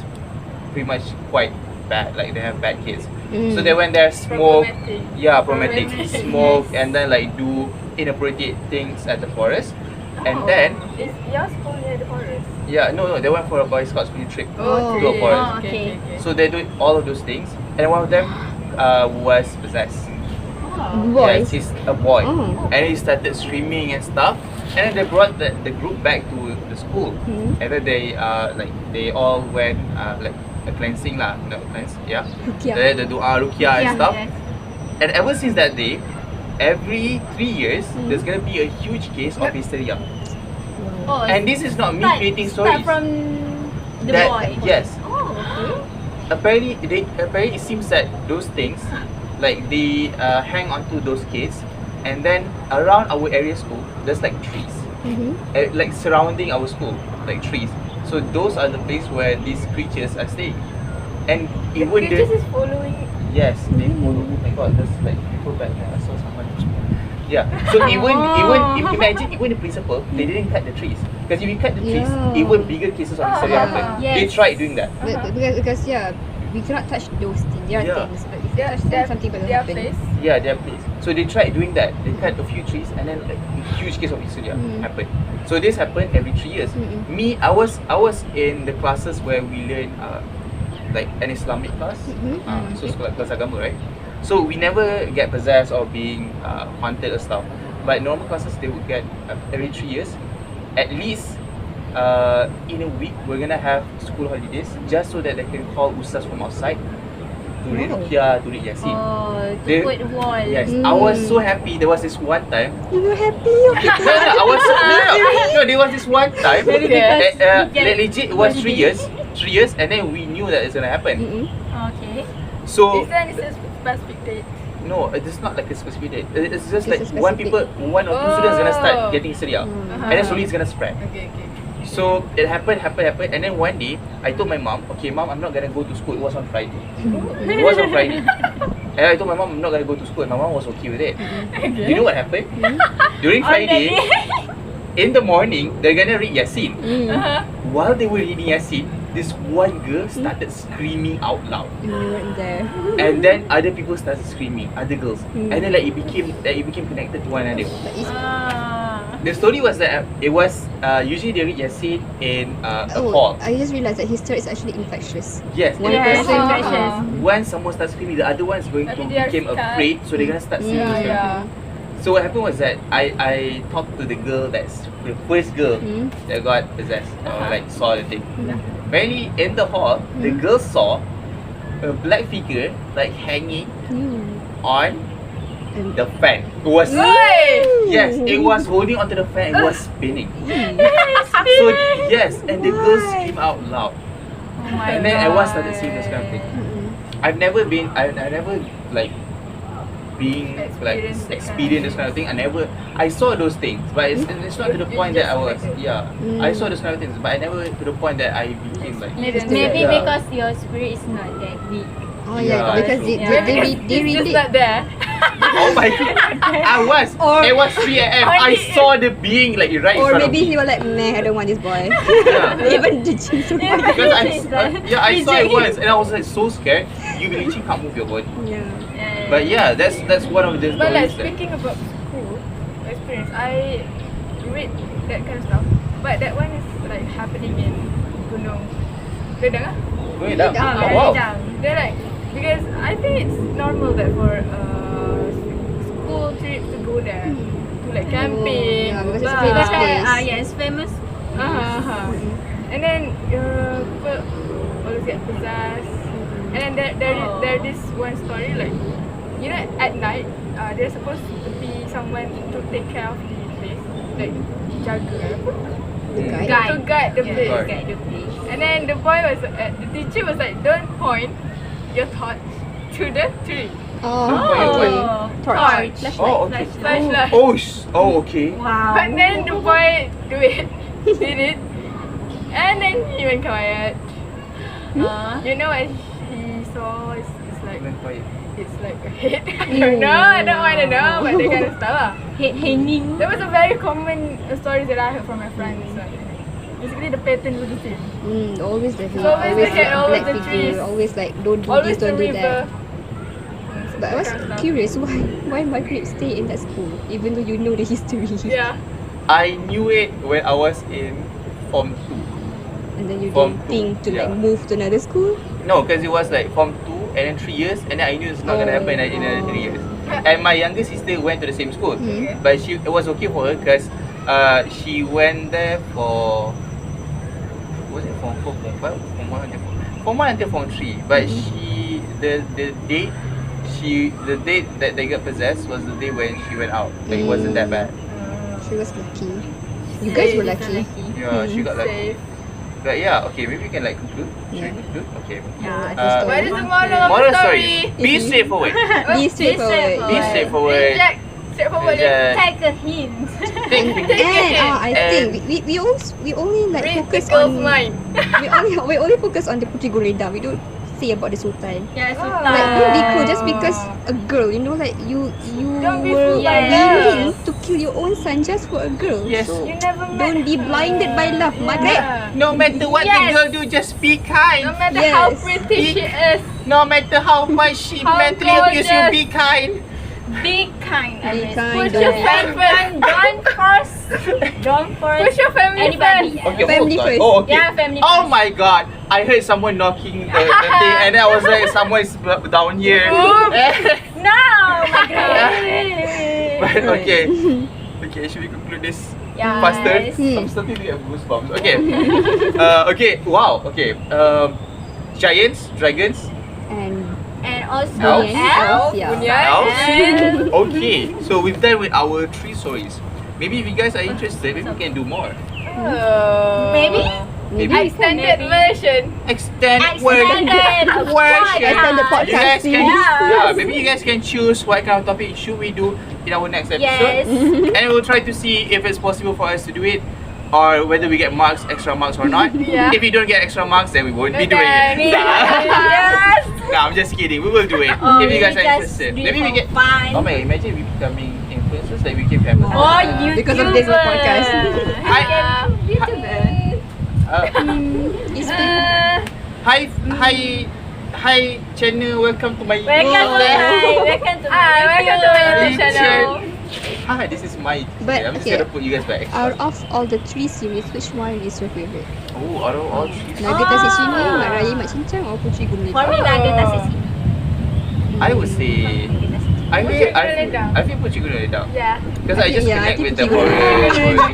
[SPEAKER 1] pretty much quite bad. Like they have bad kids. So they went there, smoke,
[SPEAKER 2] Problematic.
[SPEAKER 1] smoke, and then like do inappropriate things at the forest. And then
[SPEAKER 2] Is your school near the forest?
[SPEAKER 1] no, they went for a Boy Scouts field trip
[SPEAKER 3] Oh.
[SPEAKER 1] to a forest.
[SPEAKER 4] Oh, okay.
[SPEAKER 1] So they do all of those things, and one of them was possessed.
[SPEAKER 3] Boy.
[SPEAKER 1] Yes, he's a boy,
[SPEAKER 3] Oh.
[SPEAKER 1] and he started screaming and stuff. And then they brought the group back to the school, and then they all went like a cleansing lah, cleanse,
[SPEAKER 3] Rukiah.
[SPEAKER 1] They do rukiah and
[SPEAKER 4] Yeah,
[SPEAKER 1] stuff.
[SPEAKER 4] yes.
[SPEAKER 1] And ever since that day, every 3 years, there's gonna be a huge case of hysteria.
[SPEAKER 4] Oh,
[SPEAKER 1] And this is not me creating stories.
[SPEAKER 4] Start from the
[SPEAKER 1] That-
[SPEAKER 4] boy.
[SPEAKER 1] Yes.
[SPEAKER 4] Oh, okay.
[SPEAKER 1] Apparently it seems that those things, like they hang onto those kids, and then around our area school, there's like trees, like surrounding our school, like trees. So those are the place where these creatures are staying, and even
[SPEAKER 2] Creatures is following.
[SPEAKER 1] yes, they follow. Oh my god, there's like people back there. I saw someone. Yeah. So even imagine even the principal, they didn't cut the trees, because if you cut the trees,
[SPEAKER 3] Yeah.
[SPEAKER 1] even bigger cases of hysteria happen. They
[SPEAKER 4] Yes.
[SPEAKER 1] tried doing that.
[SPEAKER 3] Because we cannot touch those things. There are
[SPEAKER 1] Yeah.
[SPEAKER 3] things, but if you touch them, something will
[SPEAKER 2] Their
[SPEAKER 3] happen.
[SPEAKER 2] place.
[SPEAKER 1] Yeah, their place. So they tried doing that. They cut a few trees, and then like a huge case of hysteria happened. So this happened every 3 years. Me, I was in the classes where we learn like an Islamic class, so sekolah kelas agama, right? So we never get possessed or being haunted or stuff. But normal classes they would get every 3 years, at least. In a week, we're gonna have school holidays just so that they can call ustaz from outside to read ruqyah, to read yasin.
[SPEAKER 4] Oh, to
[SPEAKER 1] They-
[SPEAKER 4] put wall.
[SPEAKER 1] Yes, I was so happy. There was this one time.
[SPEAKER 3] You were happy. Okay.
[SPEAKER 1] I was so no. There was this one time.
[SPEAKER 4] Maybe because
[SPEAKER 1] Like legit, it was 3 years. 3 years, and then we knew that it's gonna happen.
[SPEAKER 4] Okay.
[SPEAKER 1] So
[SPEAKER 2] Is there any specific date?
[SPEAKER 1] no, it's not like a specific date. It's just
[SPEAKER 3] It's
[SPEAKER 1] like
[SPEAKER 3] a
[SPEAKER 1] one
[SPEAKER 3] specific
[SPEAKER 1] or two students gonna start
[SPEAKER 2] Oh.
[SPEAKER 1] getting hysteria, and then slowly it's gonna spread.
[SPEAKER 2] Okay.
[SPEAKER 1] So it happened, and then one day I told my mom, okay, mom, I'm not gonna go to school. It was on Friday. It was on Friday. And I told my mom I'm not gonna go to school. And my mom was okay with it. You know what happened? During Friday, in the morning, they're gonna read Yasin. While they were reading Yasin, this one girl started screaming out loud.
[SPEAKER 3] You weren't there.
[SPEAKER 1] And then other people started screaming, other girls. And then like it became connected to one another.
[SPEAKER 3] But it's,
[SPEAKER 1] The story was that it was usually they read Yasin in a hall.
[SPEAKER 3] I just realized that hysteria is actually infectious.
[SPEAKER 1] Yes,
[SPEAKER 3] One
[SPEAKER 1] and
[SPEAKER 3] person.
[SPEAKER 4] infectious.
[SPEAKER 1] when someone starts screaming, the other one is going to
[SPEAKER 2] Tapi they are
[SPEAKER 1] become
[SPEAKER 2] scared.
[SPEAKER 1] afraid, so they're gonna start saying those kind of things. So what happened was that I talked to the girl that's the first girl that got possessed or like saw the thing. Apparently in the hall, the girl saw a black figure like hanging on the fan. It was yes, it was holding onto the fan. It was spinning. So yes, and the girl screamed out loud. And then everyone started seeing this kind of thing. I've never like being like experienced this kind of thing. I saw those things, but it's not to the point that I was I saw those kind of things, but I never to the point that I became like
[SPEAKER 4] Maybe
[SPEAKER 1] Yeah.
[SPEAKER 4] because your spirit is not that big.
[SPEAKER 3] Oh yeah,
[SPEAKER 1] Yeah,
[SPEAKER 3] because
[SPEAKER 1] true.
[SPEAKER 3] they
[SPEAKER 2] It's
[SPEAKER 3] really
[SPEAKER 2] just not there.
[SPEAKER 1] oh my god, it was 3 a.m. I saw the being like right in
[SPEAKER 3] or
[SPEAKER 1] front of
[SPEAKER 3] maybe
[SPEAKER 1] me.
[SPEAKER 3] he was like, meh, I don't want this boy.
[SPEAKER 1] Yeah.
[SPEAKER 3] Even the jeans.
[SPEAKER 1] Because I saw it once and I was like so scared. You literally can't move your body.
[SPEAKER 3] Yeah.
[SPEAKER 1] But yeah, that's one of the
[SPEAKER 2] But like
[SPEAKER 1] stories that
[SPEAKER 2] speaking about school experience, I read that kind of stuff. But that one is like happening in Gunung Ledang.
[SPEAKER 1] going down.
[SPEAKER 3] Ah,
[SPEAKER 1] Oh, wow.
[SPEAKER 2] They're like, because I think it's normal that for school trips to go there to like camping.
[SPEAKER 3] yeah, because it's
[SPEAKER 2] blah.
[SPEAKER 3] famous place.
[SPEAKER 4] Yes, famous.
[SPEAKER 2] And then people always get possessed. And then there this one story like, you know, at night there's supposed to be someone to take care of the place, like jaga
[SPEAKER 3] Guide.
[SPEAKER 2] to guide the
[SPEAKER 4] Yeah,
[SPEAKER 2] place.
[SPEAKER 4] guide the place.
[SPEAKER 2] And then the teacher was like, don't point your torch to the tree.
[SPEAKER 3] Oh,
[SPEAKER 1] Oh.
[SPEAKER 3] okay.
[SPEAKER 2] Torch.
[SPEAKER 3] Flashlight.
[SPEAKER 1] Oh, okay.
[SPEAKER 2] Flashlight.
[SPEAKER 1] Oh, okay.
[SPEAKER 4] Wow.
[SPEAKER 2] But then the boy did it, and then he went quiet. You know what he saw? It's like a head. I don't know. I don't want to know, but they kind of stuff lah.
[SPEAKER 4] Head hanging.
[SPEAKER 2] That was a very common story that I heard from my friends. Basically, the pattern was the same.
[SPEAKER 3] Always the head,
[SPEAKER 2] Always the head, always
[SPEAKER 3] black
[SPEAKER 2] the
[SPEAKER 3] figure,
[SPEAKER 2] trees.
[SPEAKER 3] always like don't do
[SPEAKER 2] Always
[SPEAKER 3] this,
[SPEAKER 2] the
[SPEAKER 3] don't do
[SPEAKER 2] river.
[SPEAKER 3] that. But I was curious, why Margaret stay in that school even though you know the history?
[SPEAKER 2] Yeah.
[SPEAKER 1] I knew it when I was in Form 2.
[SPEAKER 3] And then you
[SPEAKER 1] Form
[SPEAKER 3] didn't think to
[SPEAKER 1] two,
[SPEAKER 3] like
[SPEAKER 1] yeah.
[SPEAKER 3] move to another school?
[SPEAKER 1] No, because it was like Form 2 and then 3 years, and then I knew it's not gonna happen in another 3 years. And my younger sister went to the same school, but it was okay for her because she went there for, was it Form 4, Form 5, Form 1 until Form 3. But the date that they got possessed was the day when she went out. Like it wasn't that bad.
[SPEAKER 3] She was lucky. You guys were lucky.
[SPEAKER 1] Yeah, she got like.
[SPEAKER 2] Safe.
[SPEAKER 1] But yeah, okay, maybe we can like conclude. Should we conclude? Okay.
[SPEAKER 4] Yeah.
[SPEAKER 2] What is the moral of
[SPEAKER 1] Moral
[SPEAKER 2] the
[SPEAKER 1] story.
[SPEAKER 2] story?
[SPEAKER 1] Be straightforward.
[SPEAKER 3] Be straightforward.
[SPEAKER 1] Be straightforward.
[SPEAKER 2] Jack, straightforward.
[SPEAKER 1] Just
[SPEAKER 4] Take a hint.
[SPEAKER 1] take
[SPEAKER 3] And I think we only like
[SPEAKER 2] Read the
[SPEAKER 3] focus
[SPEAKER 2] girl's
[SPEAKER 3] on
[SPEAKER 2] mind.
[SPEAKER 3] we only focus on the Puteri Gunung Ledang. We don't say about the Sultan.
[SPEAKER 4] Yeah, Sultan.
[SPEAKER 3] Like don't be cruel just because a girl, you know, like you
[SPEAKER 2] Don't be
[SPEAKER 3] were
[SPEAKER 2] fooled by
[SPEAKER 3] willing
[SPEAKER 2] girls.
[SPEAKER 3] to kill your own son just for a girl.
[SPEAKER 1] Yes.
[SPEAKER 3] So
[SPEAKER 2] You never met
[SPEAKER 3] don't be
[SPEAKER 2] her.
[SPEAKER 3] blinded by love, Margaret.
[SPEAKER 2] Yeah.
[SPEAKER 1] No matter what the girl do, just be kind.
[SPEAKER 2] No matter how
[SPEAKER 3] Yes.
[SPEAKER 2] pretty she is.
[SPEAKER 1] No matter how much she
[SPEAKER 2] How
[SPEAKER 1] mentally abuse you,
[SPEAKER 2] gorgeous.
[SPEAKER 1] be kind.
[SPEAKER 4] Be kind.
[SPEAKER 3] Be
[SPEAKER 4] Alice.
[SPEAKER 3] kind,
[SPEAKER 4] Put
[SPEAKER 3] don't
[SPEAKER 4] your
[SPEAKER 3] be-
[SPEAKER 4] family first. Don't force
[SPEAKER 2] Push your family
[SPEAKER 4] anybody.
[SPEAKER 2] first.
[SPEAKER 1] Okay,
[SPEAKER 3] Family
[SPEAKER 1] hold on.
[SPEAKER 3] first.
[SPEAKER 1] Oh, okay.
[SPEAKER 4] Yeah, family
[SPEAKER 1] Oh
[SPEAKER 4] first.
[SPEAKER 1] my god. I heard someone knocking the thing and I was like, someone's down here.
[SPEAKER 4] No, my God.
[SPEAKER 1] But okay. Okay, should we conclude this
[SPEAKER 4] Yes.
[SPEAKER 1] faster?
[SPEAKER 3] Hmm.
[SPEAKER 1] I'm starting to get goosebumps. Okay. Okay. Wow. Okay. Giants, dragons,
[SPEAKER 4] And also
[SPEAKER 1] Elf.
[SPEAKER 4] elf.
[SPEAKER 3] Yeah.
[SPEAKER 1] elves.
[SPEAKER 2] And
[SPEAKER 1] Okay. So we've done with our 3 stories. Maybe if you guys are interested, maybe we can do more.
[SPEAKER 4] Maybe?
[SPEAKER 3] Maybe
[SPEAKER 2] extended
[SPEAKER 4] Maybe.
[SPEAKER 2] version.
[SPEAKER 1] Extended
[SPEAKER 4] Extended.
[SPEAKER 1] version.
[SPEAKER 3] Extended
[SPEAKER 1] You
[SPEAKER 3] podcast
[SPEAKER 1] guys can,
[SPEAKER 3] series.
[SPEAKER 1] yeah, maybe you guys can choose what kind of topic should we do in our next episode.
[SPEAKER 4] Yes.
[SPEAKER 1] And we'll try to see if it's possible for us to do it or whether we get marks, extra marks or not.
[SPEAKER 2] Yeah.
[SPEAKER 1] If we don't get extra marks, then we won't be doing
[SPEAKER 2] Okay.
[SPEAKER 1] it.
[SPEAKER 2] Yes.
[SPEAKER 1] No, I'm just kidding. We will do it
[SPEAKER 4] Or
[SPEAKER 1] if you guys
[SPEAKER 4] we
[SPEAKER 1] are
[SPEAKER 4] just
[SPEAKER 1] interested.
[SPEAKER 4] do it
[SPEAKER 1] Maybe we
[SPEAKER 4] for
[SPEAKER 1] get.
[SPEAKER 4] fun.
[SPEAKER 1] Oh my god! Imagine we becoming influencers, like we became famous.
[SPEAKER 4] Oh, YouTuber.
[SPEAKER 3] Because of this podcast.
[SPEAKER 4] YouTuber.
[SPEAKER 3] It's been
[SPEAKER 1] Hi channel. Welcome to my
[SPEAKER 4] Welcome to
[SPEAKER 2] Welcome to my YouTube channel.
[SPEAKER 1] Hi, this is my.
[SPEAKER 3] But,
[SPEAKER 1] I'm just
[SPEAKER 3] okay.
[SPEAKER 1] gonna put you guys back.
[SPEAKER 3] out of all the 3 series, which one is your favorite?
[SPEAKER 1] Oh, out of all 3.
[SPEAKER 3] Naga Tasik Sini, Mak Raya Mak Cincang or Puteri Gunung
[SPEAKER 4] For
[SPEAKER 3] Ledang?
[SPEAKER 4] me, Naga Tasik Sini.
[SPEAKER 1] I would say.
[SPEAKER 2] Puteri Gunung Ledang.
[SPEAKER 1] I feel Puteri Gunung Ledang.
[SPEAKER 2] Yeah.
[SPEAKER 1] Because I just
[SPEAKER 3] Yeah, I
[SPEAKER 1] connect
[SPEAKER 3] think
[SPEAKER 1] with the
[SPEAKER 3] Puteri Gunung
[SPEAKER 1] horror.
[SPEAKER 3] Ledang.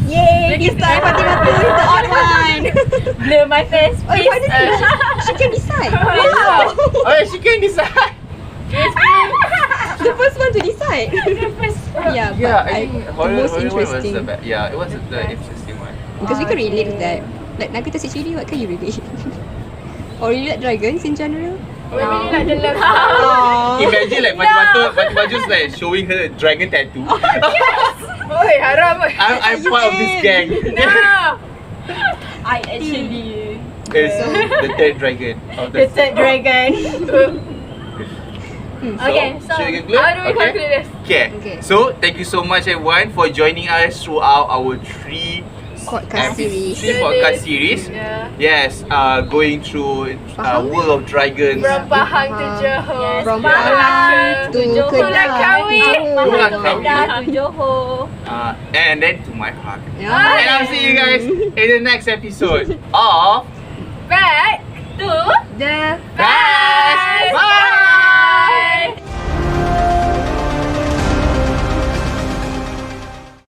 [SPEAKER 3] Yay! This time Fatimah tu is the odd one.
[SPEAKER 4] Blur my face,
[SPEAKER 3] Oh,
[SPEAKER 4] please.
[SPEAKER 3] finally, she can decide.
[SPEAKER 1] Wow. Oh, she can decide.
[SPEAKER 3] The first one to decide. Yeah, but
[SPEAKER 1] Yeah, I think
[SPEAKER 3] the
[SPEAKER 1] horror
[SPEAKER 3] most
[SPEAKER 1] one was
[SPEAKER 3] interesting.
[SPEAKER 1] the best. Yeah, it was the interesting one.
[SPEAKER 3] Because we can relate to that. Like Naga Tasik Sini, what can you relate? Or you like dragons in general?
[SPEAKER 2] We really like the love.
[SPEAKER 3] Oh.
[SPEAKER 1] Imagine like Fatimah just like showing her dragon tattoo.
[SPEAKER 2] Oi, haram.
[SPEAKER 1] I'm part of this gang.
[SPEAKER 2] No.
[SPEAKER 4] I actually
[SPEAKER 1] It's the third dragon of
[SPEAKER 4] the
[SPEAKER 1] the.
[SPEAKER 4] third dragon. Okay, so
[SPEAKER 1] should we conclude?
[SPEAKER 2] How do we conclude this?
[SPEAKER 1] Okay.
[SPEAKER 3] Okay.
[SPEAKER 1] So thank you so much everyone for joining us throughout our 3
[SPEAKER 3] Podcast series.
[SPEAKER 1] podcast series.
[SPEAKER 2] Yeah.
[SPEAKER 1] Yes, going through
[SPEAKER 3] Faham?
[SPEAKER 1] World of Dragons.
[SPEAKER 2] From Pahang to Johor.
[SPEAKER 4] Yes,
[SPEAKER 3] From
[SPEAKER 2] Malacca.
[SPEAKER 3] Pahang to
[SPEAKER 4] Johor.
[SPEAKER 3] Kedah.
[SPEAKER 1] Pulang
[SPEAKER 4] to
[SPEAKER 1] Kawi.
[SPEAKER 4] Kedah to Johor.
[SPEAKER 1] And then to my heart.
[SPEAKER 3] Yeah.
[SPEAKER 1] And I'll see you guys in the next episode of
[SPEAKER 2] Back
[SPEAKER 4] To
[SPEAKER 3] The
[SPEAKER 1] Bye. Bye.